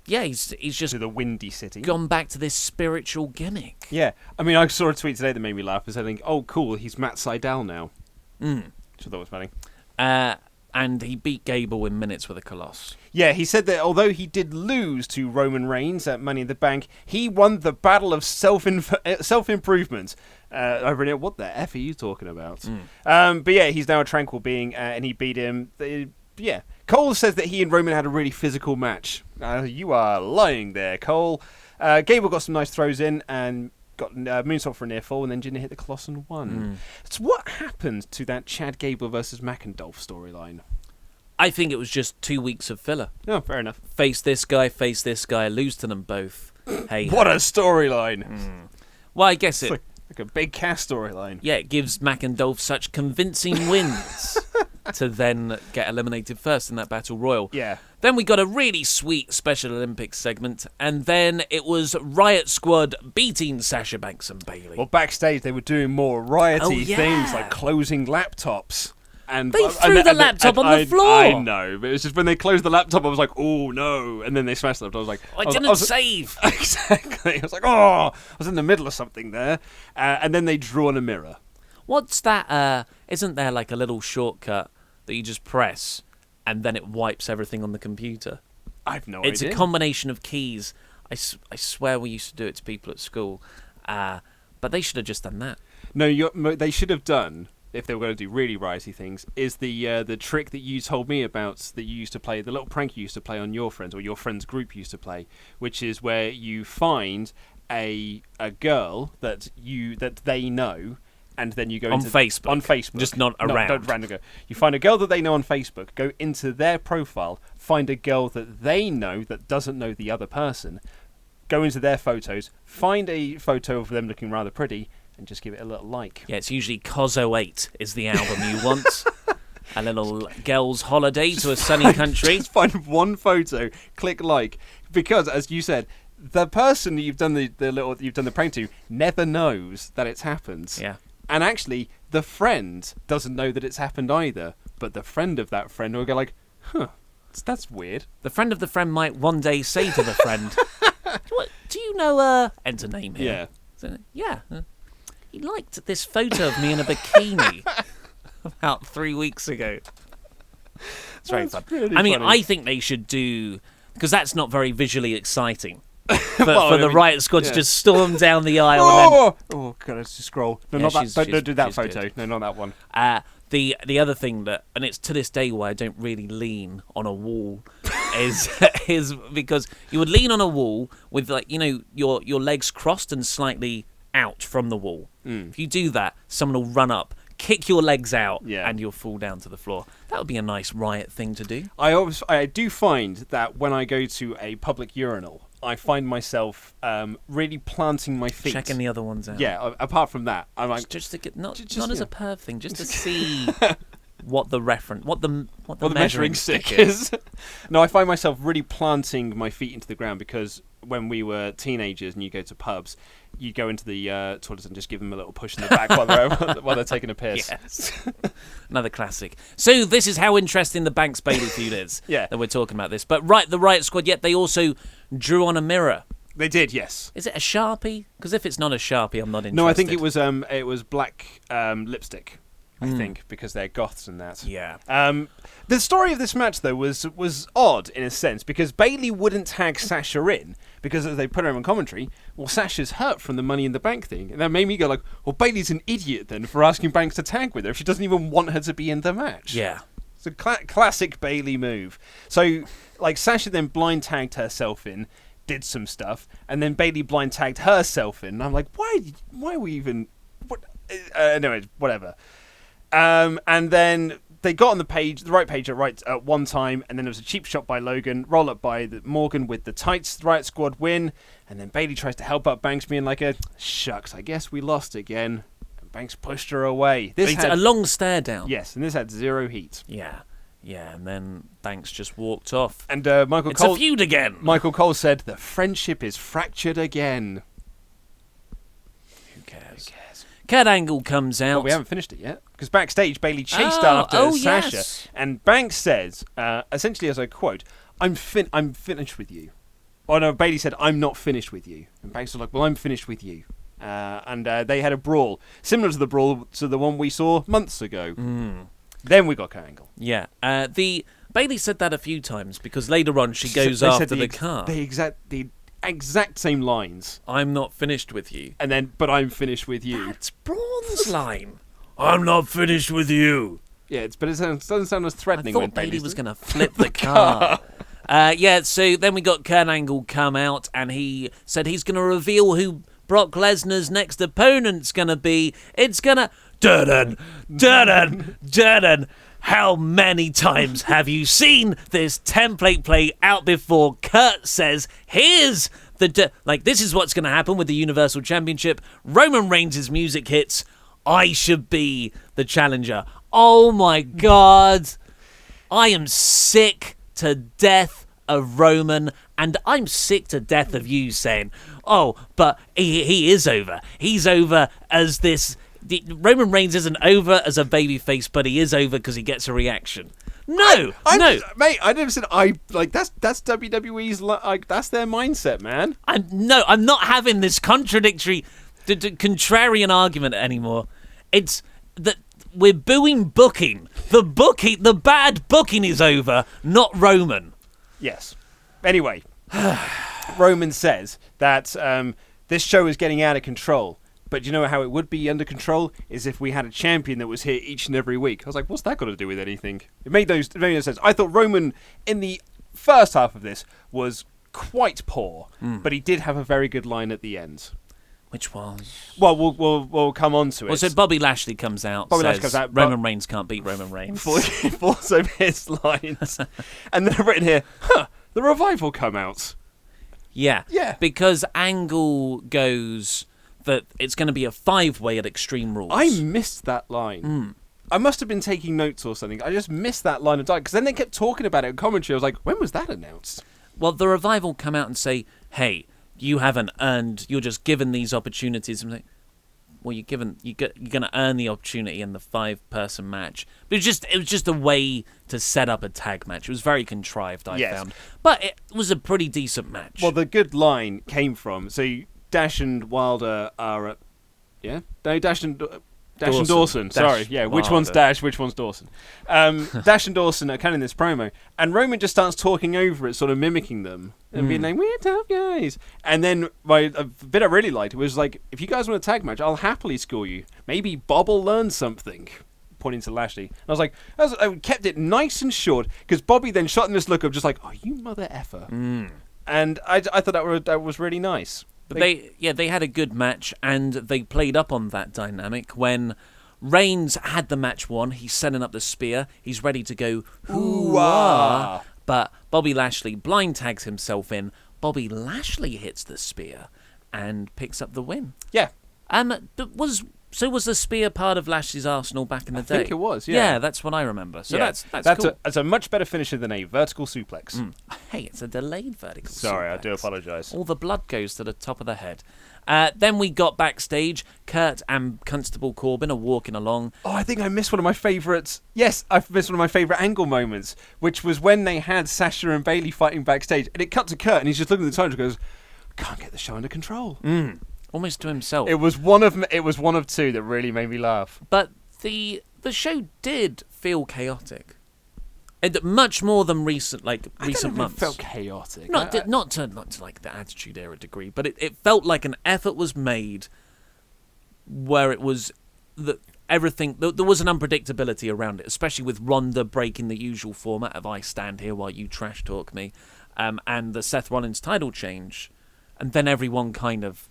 he's just to the Windy City. Gone back to this spiritual gimmick. Yeah, I mean, I saw a tweet today that made me laugh. I think, "Oh, cool, he's Matt Sydal now." Which I thought was funny. And he beat Gable in minutes with a Coloss. Yeah, he said that although he did lose to Roman Reigns at Money in the Bank, he won the battle of self-improvement. I really know, what the F are you talking about? But yeah, he's now a tranquil being, and he beat him. Yeah. Cole says that he and Roman had a really physical match. You are lying there, Cole. Gable got some nice throws in and got moonsault for a near fall, and then Jinder hit the Coloss and won. So what happened to that Chad Gable versus McIndoff storyline? I think it was just 2 weeks of filler. Oh, fair enough. Face this guy, lose to them both. Hey, what a storyline! Well, I guess It's like a big Cass storyline. Yeah, it gives McIndoff such convincing wins to then get eliminated first in that Battle Royal. Yeah. Then we got a really sweet Special Olympics segment, and then it was Riot Squad beating Sasha Banks and Bayley. Well, backstage they were doing more rioty things like closing laptops. And they threw the laptop on the floor. I know, but it was just when they closed the laptop, I was like, oh no. And then they smashed the laptop. I was like, I didn't save. Exactly. I was like, oh, I was in the middle of something there. And then they drew on a mirror. What's that? Isn't there like a little shortcut that you just press and then it wipes everything on the computer? I've no idea. It's a combination of keys. I swear we used to do it to people at school. But they should have just done that. No, they should have done, if they were going to do really rioty things, is the trick that you told me about that you used to play, the little prank you used to play on your friends, or your friends' group used to play, which is where you find a girl that they know, and then you go on Facebook. On Facebook. Just not around. Not random girl. You find a girl that they know on Facebook, go into their profile, find a girl that they know that doesn't know the other person, go into their photos, find a photo of them looking rather pretty, and just give it a little like. Yeah, it's usually Cos08 is the album you want. A little girl's holiday to a sunny country. Just find one photo, click like, because as you said, the person that you've done the prank to never knows that it's happened. Yeah. And actually, the friend doesn't know that it's happened either. But the friend of that friend will go like, huh, that's weird. The friend of the friend might one day say to the friend, do you know, enter name here? Yeah. He liked this photo of me in a bikini about 3 weeks ago. It's very fun. Really I mean, funny. I think they should do, because that's not very visually exciting. For Well, the Riot Squad to just storm down the aisle and then... Oh, God, let's just scroll. No, Yeah, not that. Don't do that she's photo. good. No, not that one. The other thing that, and it's to this day why I don't really lean on a wall, is because you would lean on a wall with, like, you know, your legs crossed and slightly out from the wall. If you do that, someone will run up, kick your legs out, and you'll fall down to the floor. That would be a nice Riot thing to do. I do find that when I go to a public urinal, I find myself really planting my feet, Checking the other ones out. Yeah. Apart from that, I'm like, just to get not just, as a perv thing, just to see what the measuring stick is. No, I find myself really planting my feet into the ground because when we were teenagers and you go to pubs, you go into the toilets and just give them a little push in the back while they're taking a piss. Yes. Another classic. So this is how interesting the Banks Bayley feud is. Yeah. That we're talking about this. But the Riot Squad, yet they also drew on a mirror. They did, yes. Is it a Sharpie? Because if it's not a Sharpie, I'm not interested. No, I think it was black lipstick. I think, because they're goths and that. Yeah. The story of this match, though, was odd in a sense, because Bayley wouldn't tag Sasha in, because as they put her on commentary, well, Sasha's hurt from the Money in the Bank thing. And that made me go like, well, Bayley's an idiot then for asking Banks to tag with her if she doesn't even want her to be in the match. Yeah. It's a classic Bayley move. So, like, Sasha then blind tagged herself in, did some stuff, and then Bayley blind tagged herself in. And I'm like, why are we even... Anyway, whatever. And then they got on the right page at one time, and then there was a cheap shot by Logan, roll up by Morgan with the tights, the Riot Squad win, and then Bayley tries to help up Banks being like, shucks, I guess we lost again. And Banks pushed her away. It's a long stare down. Yes, and this had zero heat. Yeah, and then Banks just walked off. And Michael It's Cole... a feud again. Michael Cole said, the friendship is fractured again. Who cares? Kurt Angle comes out. Well, we haven't finished it yet. Because backstage, Bayley chased after Sasha. Yes. And Banks says, essentially as I quote, I'm finished with you. Oh no, Bayley said, I'm not finished with you. And Banks was like, well, I'm finished with you. And they had a brawl, similar to the brawl to the one we saw months ago. Then we got Kurt Angle. Yeah. Bayley said that a few times because later on she goes They after said the car. The exact same lines. I'm not finished with you. And then, but I'm finished with you. That's Braun's line. I'm not finished with you. Yeah, but it doesn't sound as threatening. I when thought Bayley Bayley's was going to flip the car. So then we got Kurt Angle come out and he said he's going to reveal who Brock Lesnar's next opponent's going to be. It's going to... Dun-dun. How many times have you seen this template play out before? Kurt says, here's the... this is what's going to happen with the Universal Championship. Roman Reigns' music hits. I should be the challenger. Oh my God. I am sick to death of Roman, and I'm sick to death of you saying, oh, but he is over. He's over as this... Roman Reigns isn't over as a babyface, but he is over because he gets a reaction. No, mate. I never said that's WWE's that's their mindset, man. I'm not having this contradictory, contrarian argument anymore. It's that we're booing booking. The bad booking is over, not Roman. Yes. Anyway, Roman says that this show is getting out of control. But you know how it would be under control is if we had a champion that was here each and every week. I was like, what's that got to do with anything? It made no sense. I thought Roman in the first half of this was quite poor, but he did have a very good line at the end. Which was? Well, we'll come on to it. Well, so Bobby Lashley comes out. Lashley comes out. Roman Reigns can't beat Roman Reigns. Falls over his lines, and then I've written here, the Revival come out. Yeah. Yeah. Because Angle goes that it's going to be a 5-way at Extreme Rules. I missed that line. I must have been taking notes or something. I just missed that line of dialogue because then they kept talking about it in commentary. I was like, when was that announced? Well, the Revival come out and say, hey, you haven't earned, you're just given these opportunities. I'm like, well, you're going to earn the opportunity in the 5-person match. But it was just a way to set up a tag match. It was very contrived, I found. But it was a pretty decent match. Well, the good line came from, so Dash and Wilder are Dash and Dawson. Sorry, yeah. Wilder. Which one's Dash? Which one's Dawson? Dash and Dawson are kind of in this promo, and Roman just starts talking over it, sort of mimicking them and being like, "We're tough guys." And then a bit I really liked was like, "If you guys want a tag match, I'll happily score you. Maybe Bob will learn something." Pointing to Lashley, and I was like, I kept it nice and short because Bobby then shot in this look of just like, "Oh, you mother effer," and I thought that was really nice. But they had a good match, and they played up on that dynamic. When Reigns had the match won, he's setting up the spear. He's ready to go, hoo-ah. But Bobby Lashley blind tags himself in. Bobby Lashley hits the spear and picks up the win. Yeah. Was the spear part of Lashley's arsenal back in the day? I think it was, yeah. Yeah, that's what I remember. So that's cool. That's a much better finisher than a vertical suplex. Hey, it's a delayed vertical suplex. Sorry, I do apologise. All the blood goes to the top of the head. Then we got backstage. Kurt and Constable Corbin are walking along. Oh, I think I missed one of my favourites. Yes, I've missed one of my favourite angle moments, which was when they had Sasha and Bayley fighting backstage. And it cut to Kurt, and he's just looking at the time and goes, can't get the show under control. Almost to himself. It was one of two that really made me laugh. But the show did feel chaotic. Much more than recent months. It felt chaotic. Not to like the Attitude Era degree, but it felt like an effort was made where it was that everything there was an unpredictability around it, especially with Ronda breaking the usual format of I stand here while you trash talk me, and the Seth Rollins title change, and then everyone kind of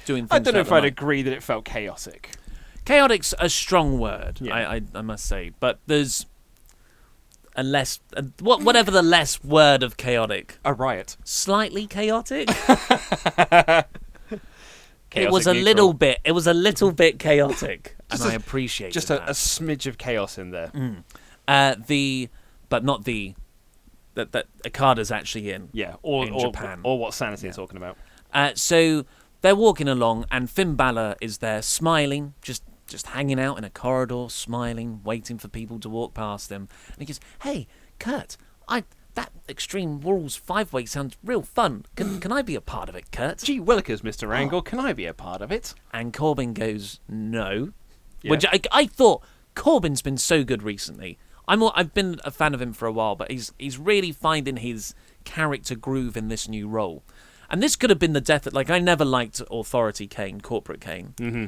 doing things. I don't know if I'd agree that it felt chaotic. Chaotic's a strong word, yeah. I must say, but there's a less, whatever the less word of chaotic. A riot. Slightly chaotic. It was a little bit chaotic, and I appreciate just that. a smidge of chaos in there. But not that Okada's actually in. Yeah, in Japan, or what Sanity are talking about. So they're walking along, and Finn Balor is there, smiling, just hanging out in a corridor, smiling, waiting for people to walk past him. And he goes, "Hey, Kurt, that Extreme Rules 5-way sounds real fun. Can I be a part of it, Kurt?" Gee willikers, Mr. Angle, can I be a part of it? And Corbin goes, "No." Yeah. Which I thought Corbin's been so good recently. I've been a fan of him for a while, but he's really finding his character groove in this new role. And this could have been the death. Like, I never liked Authority Kane, Corporate Kane. Mm-hmm.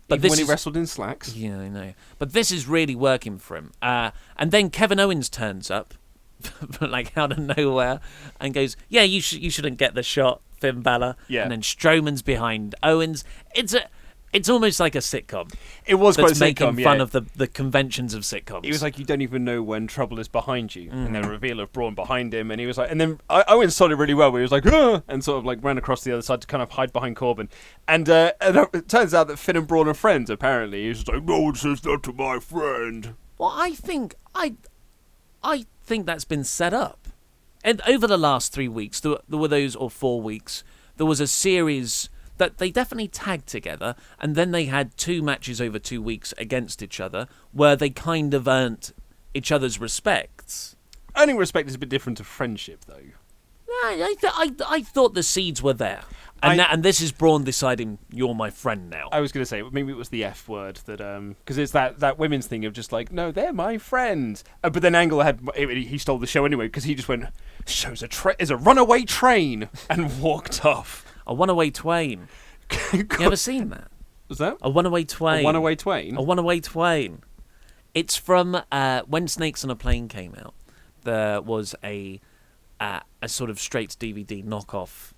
But even when he wrestled in slacks. Yeah, I know. But this is really working for him. And then Kevin Owens turns up, like out of nowhere, and goes, "Yeah, you shouldn't get the shot, Finn Balor." Yeah. And then Strowman's behind Owens. It's almost like a sitcom. It was quite a sitcom, making fun of the conventions of sitcoms. He was like, you don't even know when trouble is behind you. And then a reveal of Braun behind him. And he was like, and then Owens sold it really well, where he was like, "Ugh," and sort of like ran across the other side to kind of hide behind Corbin. And it turns out that Finn and Braun are friends, apparently. He's just like, "No one says that to my friend." Well, I think that's been set up. And over the last 3 weeks, there were those, or 4 weeks, there was a series that they definitely tagged together, and then they had 2 matches over 2 weeks against each other, where they kind of earned each other's respects. Earning respect is a bit different to friendship, though. I thought the seeds were there. And this is Braun deciding, you're my friend now. I was going to say, maybe it was the F word, that because it's that women's thing of just like, no, they're my friends. But then Angle he stole the show anyway, because he just went, "Show's is a runaway train," and walked off. A One-Away Twain. You ever seen that? Was that? A One-Away Twain. A One-Away Twain? A One-Away Twain. It's from when Snakes on a Plane came out. There was a sort of straight-to-DVD knockoff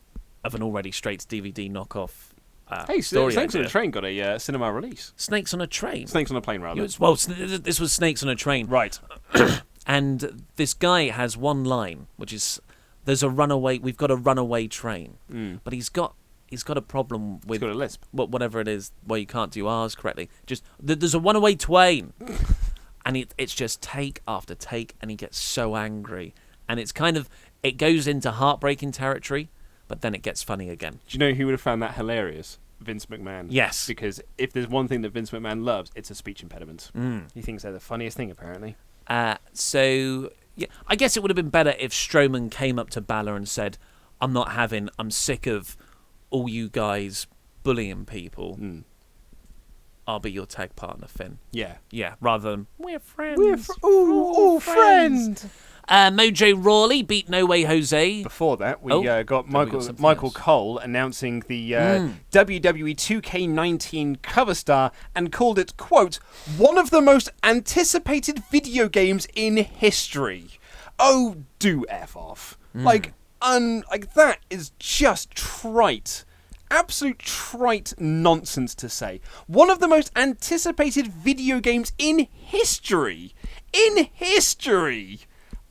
of an already straight-to-DVD knockoff story. Snakes on a Train got a cinema release. Snakes on a Train? Snakes on a Plane, rather. This was Snakes on a Train. Right. And this guy has one line, which is, we've got a runaway train. But he's got a problem with... He's got a lisp. Whatever it is, where you can't do R's correctly. Just, there's a runaway twain. And it's just take after take, and he gets so angry. And it's kind of, it goes into heartbreaking territory, but then it gets funny again. Do you know who would have found that hilarious? Vince McMahon. Yes. Because if there's one thing that Vince McMahon loves, it's a speech impediment. He thinks they're the funniest thing, apparently. So, yeah, I guess it would have been better if Strowman came up to Balor and said, I'm sick of all you guys bullying people. I'll be your tag partner, Finn. Yeah. Yeah, rather than, we're friends. We're friends. Mojo Rawley beat No Way Jose. Before that, we got Michael Cole announcing the WWE 2K19 cover star and called it, quote, "one of the most anticipated video games in history." Oh, do F off. Like that is just trite. Absolute trite nonsense to say. One of the most anticipated video games in history. In history.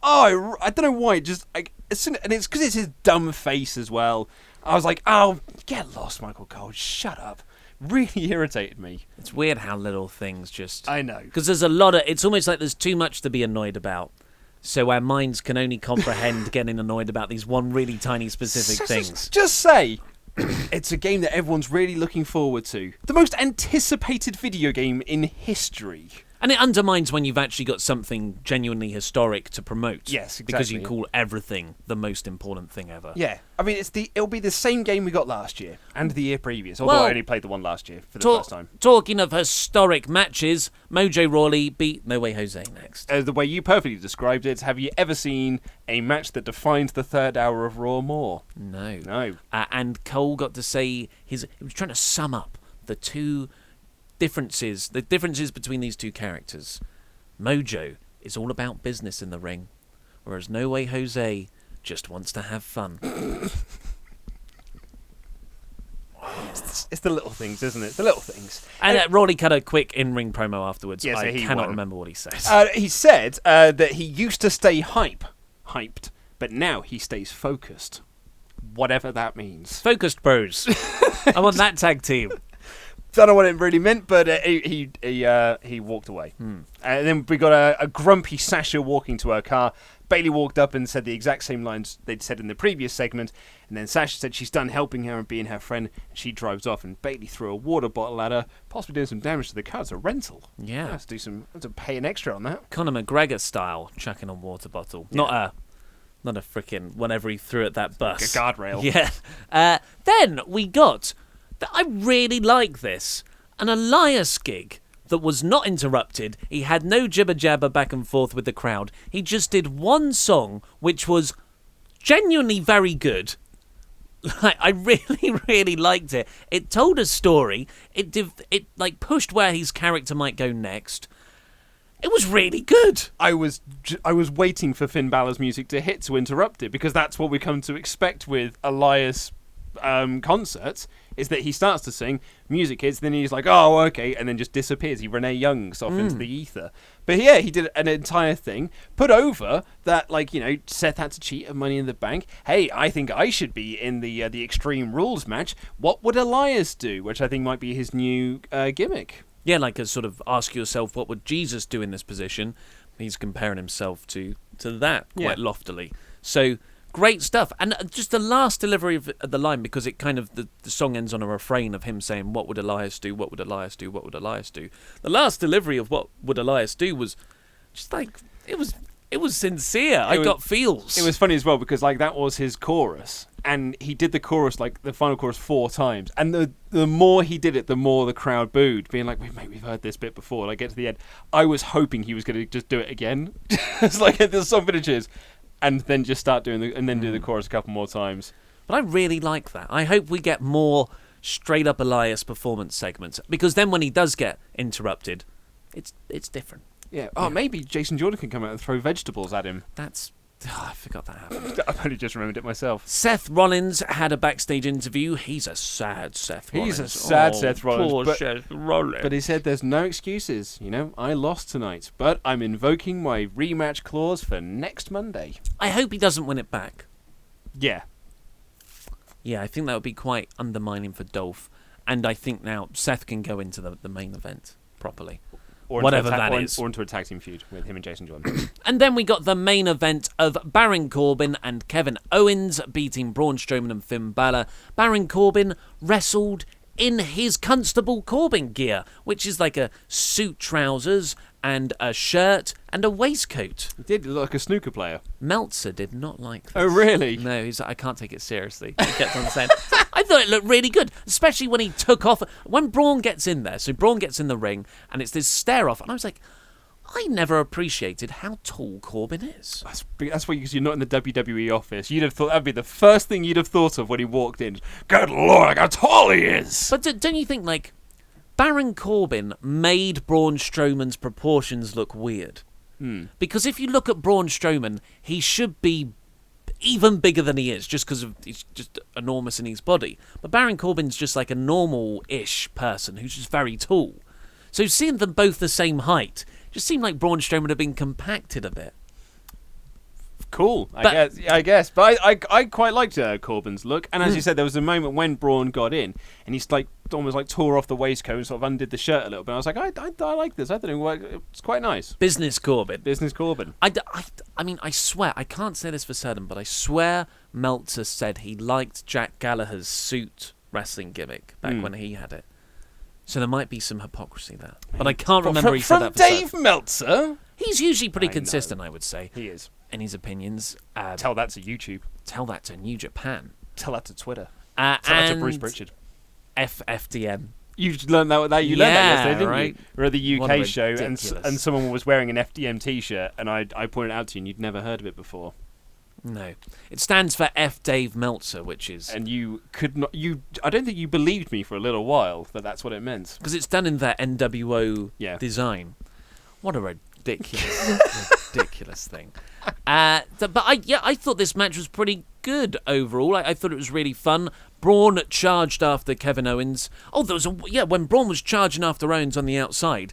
Oh, I don't know why. And it's because it's his dumb face as well. I was like, oh, get lost, Michael Cole. Shut up. Really irritated me. It's weird how little things just... I know. Because there's a lot of... It's almost like there's too much to be annoyed about. So our minds can only comprehend getting annoyed about these one really tiny specific things. Just say... it's a game that everyone's really looking forward to. The most anticipated video game in history. And it undermines when you've actually got something genuinely historic to promote. Yes, exactly. Because you call everything the most important thing ever. Yeah. I mean, it'll be the same game we got last year and the year previous, although I only played the one last year for the first time. Talking of historic matches, Mojo Rawley beat No Way Jose next. The way you perfectly described it, have you ever seen a match that defines the third hour of Raw more? No. No. And Cole got to say he was trying to sum up the differences between these two characters. Mojo is all about business in the ring, whereas No Way Jose just wants to have fun. It's the little things, isn't it? The little things. And Rawley cut a quick in-ring promo afterwards. Yes, I cannot remember what he said. He said that he used to stay hyped, but now he stays focused. Whatever that means. Focused Bros. I want that tag team. Don't know what it really meant, but he walked away. And then we got a grumpy Sasha walking to her car. Bayley walked up and said the exact same lines they'd said in the previous segment. And then Sasha said she's done helping her and being her friend. And she drives off. And Bayley threw a water bottle at her, possibly doing some damage to the car. It's a rental. Yeah. Have to pay an extra on that. Conor McGregor style, chucking a water bottle. Yeah. Not a freaking whenever he threw at that bus. Like a guardrail. Yeah. Then we got... I really like this. An Elias gig that was not interrupted. He had no jibber jabber back and forth with the crowd. He just did one song, which was genuinely very good. I really, really liked it. It told a story. It pushed where his character might go next. It was really good. I was waiting for Finn Balor's music to hit to interrupt it, because that's what we come to expect with Elias concerts, is that he starts to sing, music hits, then he's like, oh, okay, and then just disappears. He Renee Youngs off into the ether. But yeah, he did an entire thing, put over that, Seth had to cheat at Money in the Bank. Hey, I think I should be in the Extreme Rules match. What would Elias do? Which I think might be his new gimmick. Yeah, like a sort of ask yourself, what would Jesus do in this position? He's comparing himself to that quite loftily. So, great stuff. And just the last delivery of the line, because it kind of, the song ends on a refrain of him saying, what would Elias do? What would Elias do? What would Elias do? The last delivery of what would Elias do was just like, it was sincere. I got feels. It was funny as well, because that was his chorus. And he did the chorus, the final chorus 4 times. And the more he did it, the more the crowd booed, being like, mate, we've heard this bit before. Get to the end. I was hoping he was going to just do it again. It's like the song finishes, and then just start doing and then do the chorus a couple more times. But I really like that. I hope we get more straight up Elias performance segments, because then when he does get interrupted, it's different. Yeah. Oh, maybe Jason Jordan can come out and throw vegetables at him. I forgot that happened. I've only just remembered it myself. Seth Rollins had a backstage interview. He's a sad Seth Rollins. He's a sad Seth Rollins. Poor Seth Rollins. But he said there's no excuses. I lost tonight, but I'm invoking my rematch clause for next Monday. I hope he doesn't win it back. Yeah. Yeah, I think that would be quite undermining for Dolph. And I think now Seth can go into the main event properly. Whatever that is. Or into a tag team feud with him and Jason Jordan. And then we got the main event of Baron Corbin and Kevin Owens beating Braun Strowman and Finn Balor. Baron Corbin wrestled in his Constable Corbin gear, which is like a suit, trousers, and a shirt and a waistcoat. He did look like a snooker player. Meltzer did not like this. Oh, really? No, he's like, I can't take it seriously. He kept on saying, I thought it looked really good, especially when he took off. When Braun gets in there, so Braun gets in the ring, and it's this stare-off, and I was like, I never appreciated how tall Corbin is. That's why, because you're not in the WWE office. You'd have thought that'd be the first thing you'd have thought of when he walked in. Good Lord, how tall he is! But don't you think, Baron Corbin made Braun Strowman's proportions look weird? Because if you look at Braun Strowman, he should be even bigger than he is, just because he's just enormous in his body. But Baron Corbin's just like a normal-ish person who's just very tall. So seeing them both the same height just seemed like Braun Strowman had been compacted a bit. Cool, I guess. But I quite liked Corbin's look. And as you said, there was a moment when Braun got in, and he's almost tore off the waistcoat and sort of undid the shirt a little bit. I was like, I like this. I thought it's quite nice. Business Corbin. I mean, I swear, I can't say this for certain, but I swear Meltzer said he liked Jack Gallagher's suit wrestling gimmick back when he had it. So there might be some hypocrisy there. But I can't remember he said that for Dave certain. Meltzer? He's usually pretty consistent, I would say. He is. In his opinions. Tell that to YouTube. Tell that to New Japan. Tell that to Twitter. Tell that to Bruce Pritchard. FDM. You learned that learned that yesterday, didn't right? you? We were at the UK show, and ridiculous. someone was wearing an FDM t-shirt, and I pointed out to you, and you'd never heard of it before. No. It stands for F. Dave Meltzer, which is... And you could not... I don't think you believed me for a little while that that's what it meant. Because it's done in their NWO design. What a ridiculous thing. But I thought this match was pretty good overall. I thought it was really fun. Braun charged after Kevin Owens. Oh, there was when Braun was charging after Owens on the outside,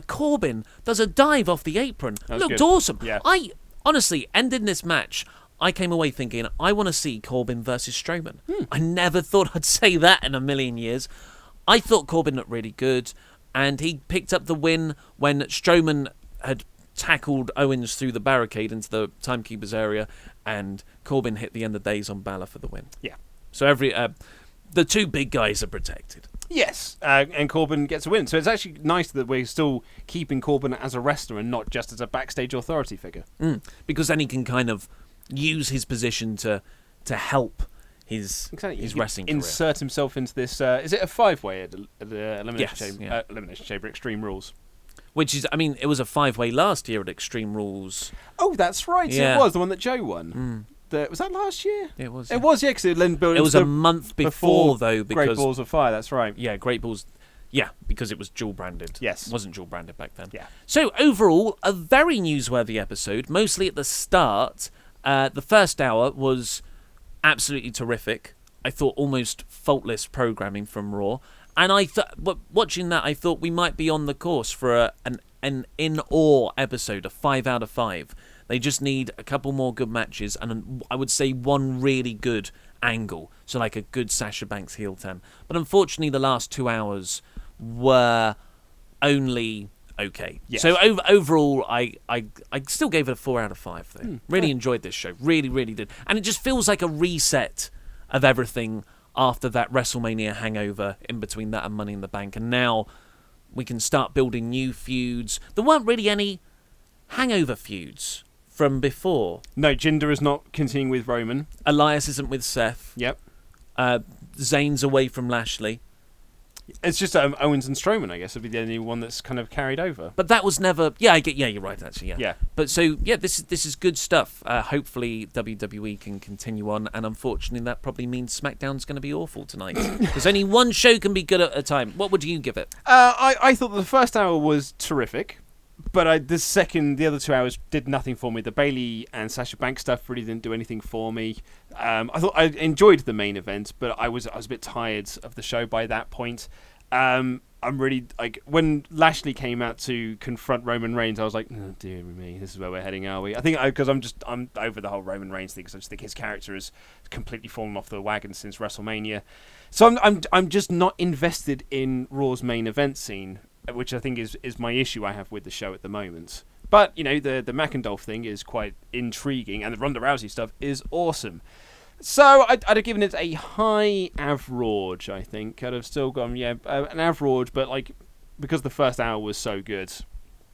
Corbin does a dive off the apron. Looked good. Awesome. Yeah. Honestly, ending this match, I came away thinking, I want to see Corbin versus Strowman. I never thought I'd say that in a million years. I thought Corbin looked really good, and he picked up the win when Strowman had tackled Owens through the barricade into the timekeeper's area, and Corbin hit the end of days on Balor for the win. Yeah. So the two big guys are protected. Yes, and Corbin gets a win. So it's actually nice that we're still keeping Corbin as a wrestler and not just as a backstage authority figure. Because then he can kind of use his position to help his Exactly. wrestling career. Insert himself into this. Is it a 5-way at the Elimination Yes, Elimination Chamber Extreme Rules? Which is, I mean, it was a 5-way last year at Extreme Rules. Oh, that's right. Yeah. It was the one that Joe won. Was that last year? It was. It was, yeah. Because it was a month before, though, because Great Balls of Fire. That's right. Yeah, Great Balls. Yeah, because it was dual branded. Yes. It wasn't dual branded back then. Yeah. So overall, a very newsworthy episode. Mostly at the start. The first hour was absolutely terrific. I thought almost faultless programming from Raw. And I thought, watching that, I thought we might be on the course for an in-awe episode, a 5 out of 5. They just need a couple more good matches, and I would say one really good angle, so like a good Sasha Banks heel turn. But unfortunately, the last 2 hours were only okay. Yes. So overall, I still gave it a 4 out of 5. Though really enjoyed this show, really did, and it just feels like a reset of everything after that WrestleMania hangover in between that and Money in the Bank, and now we can start building new feuds. There weren't really any hangover feuds from before. No, Jinder is not continuing with Roman. Elias isn't with Seth. Yep. Zayn's away from Lashley. It's just Owens and Strowman, I guess, would be the only one that's kind of carried over. But that was never. Yeah, you're right. Actually, Yeah. But so yeah, this is good stuff. Hopefully WWE can continue on, and unfortunately, that probably means SmackDown's going to be awful tonight because only one show can be good at a time. What would you give it? I thought the first hour was terrific, but the other 2 hours did nothing for me. The Bayley and Sasha Banks stuff really didn't do anything for me. I thought I enjoyed the main event, but I was a bit tired of the show by that point. I'm really like when Lashley came out to confront Roman Reigns, I was like, oh, dear me, this is where we're heading, are we? I think because I'm over the whole Roman Reigns thing, because I just think his character has completely fallen off the wagon since WrestleMania. So I'm just not invested in Raw's main event scene, which I think is my issue I have with the show at the moment. But, the McIndolph thing is quite intriguing, and the Ronda Rousey stuff is awesome. So I'd have given it a high average, I think. I'd have still gone, an average, but because the first hour was so good,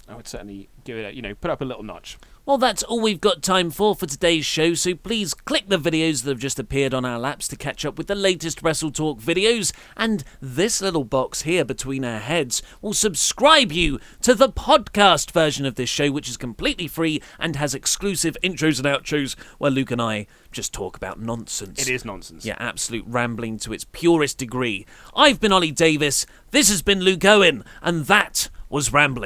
I would certainly give it put up a little notch. Well, that's all we've got time for today's show, so please click the videos that have just appeared on our laps to catch up with the latest WrestleTalk videos, and this little box here between our heads will subscribe you to the podcast version of this show, which is completely free and has exclusive intros and outros where Luke and I just talk about nonsense. It is nonsense. Yeah, absolute rambling to its purest degree. I've been Ollie Davis, this has been Luke Owen, and that was Rambling.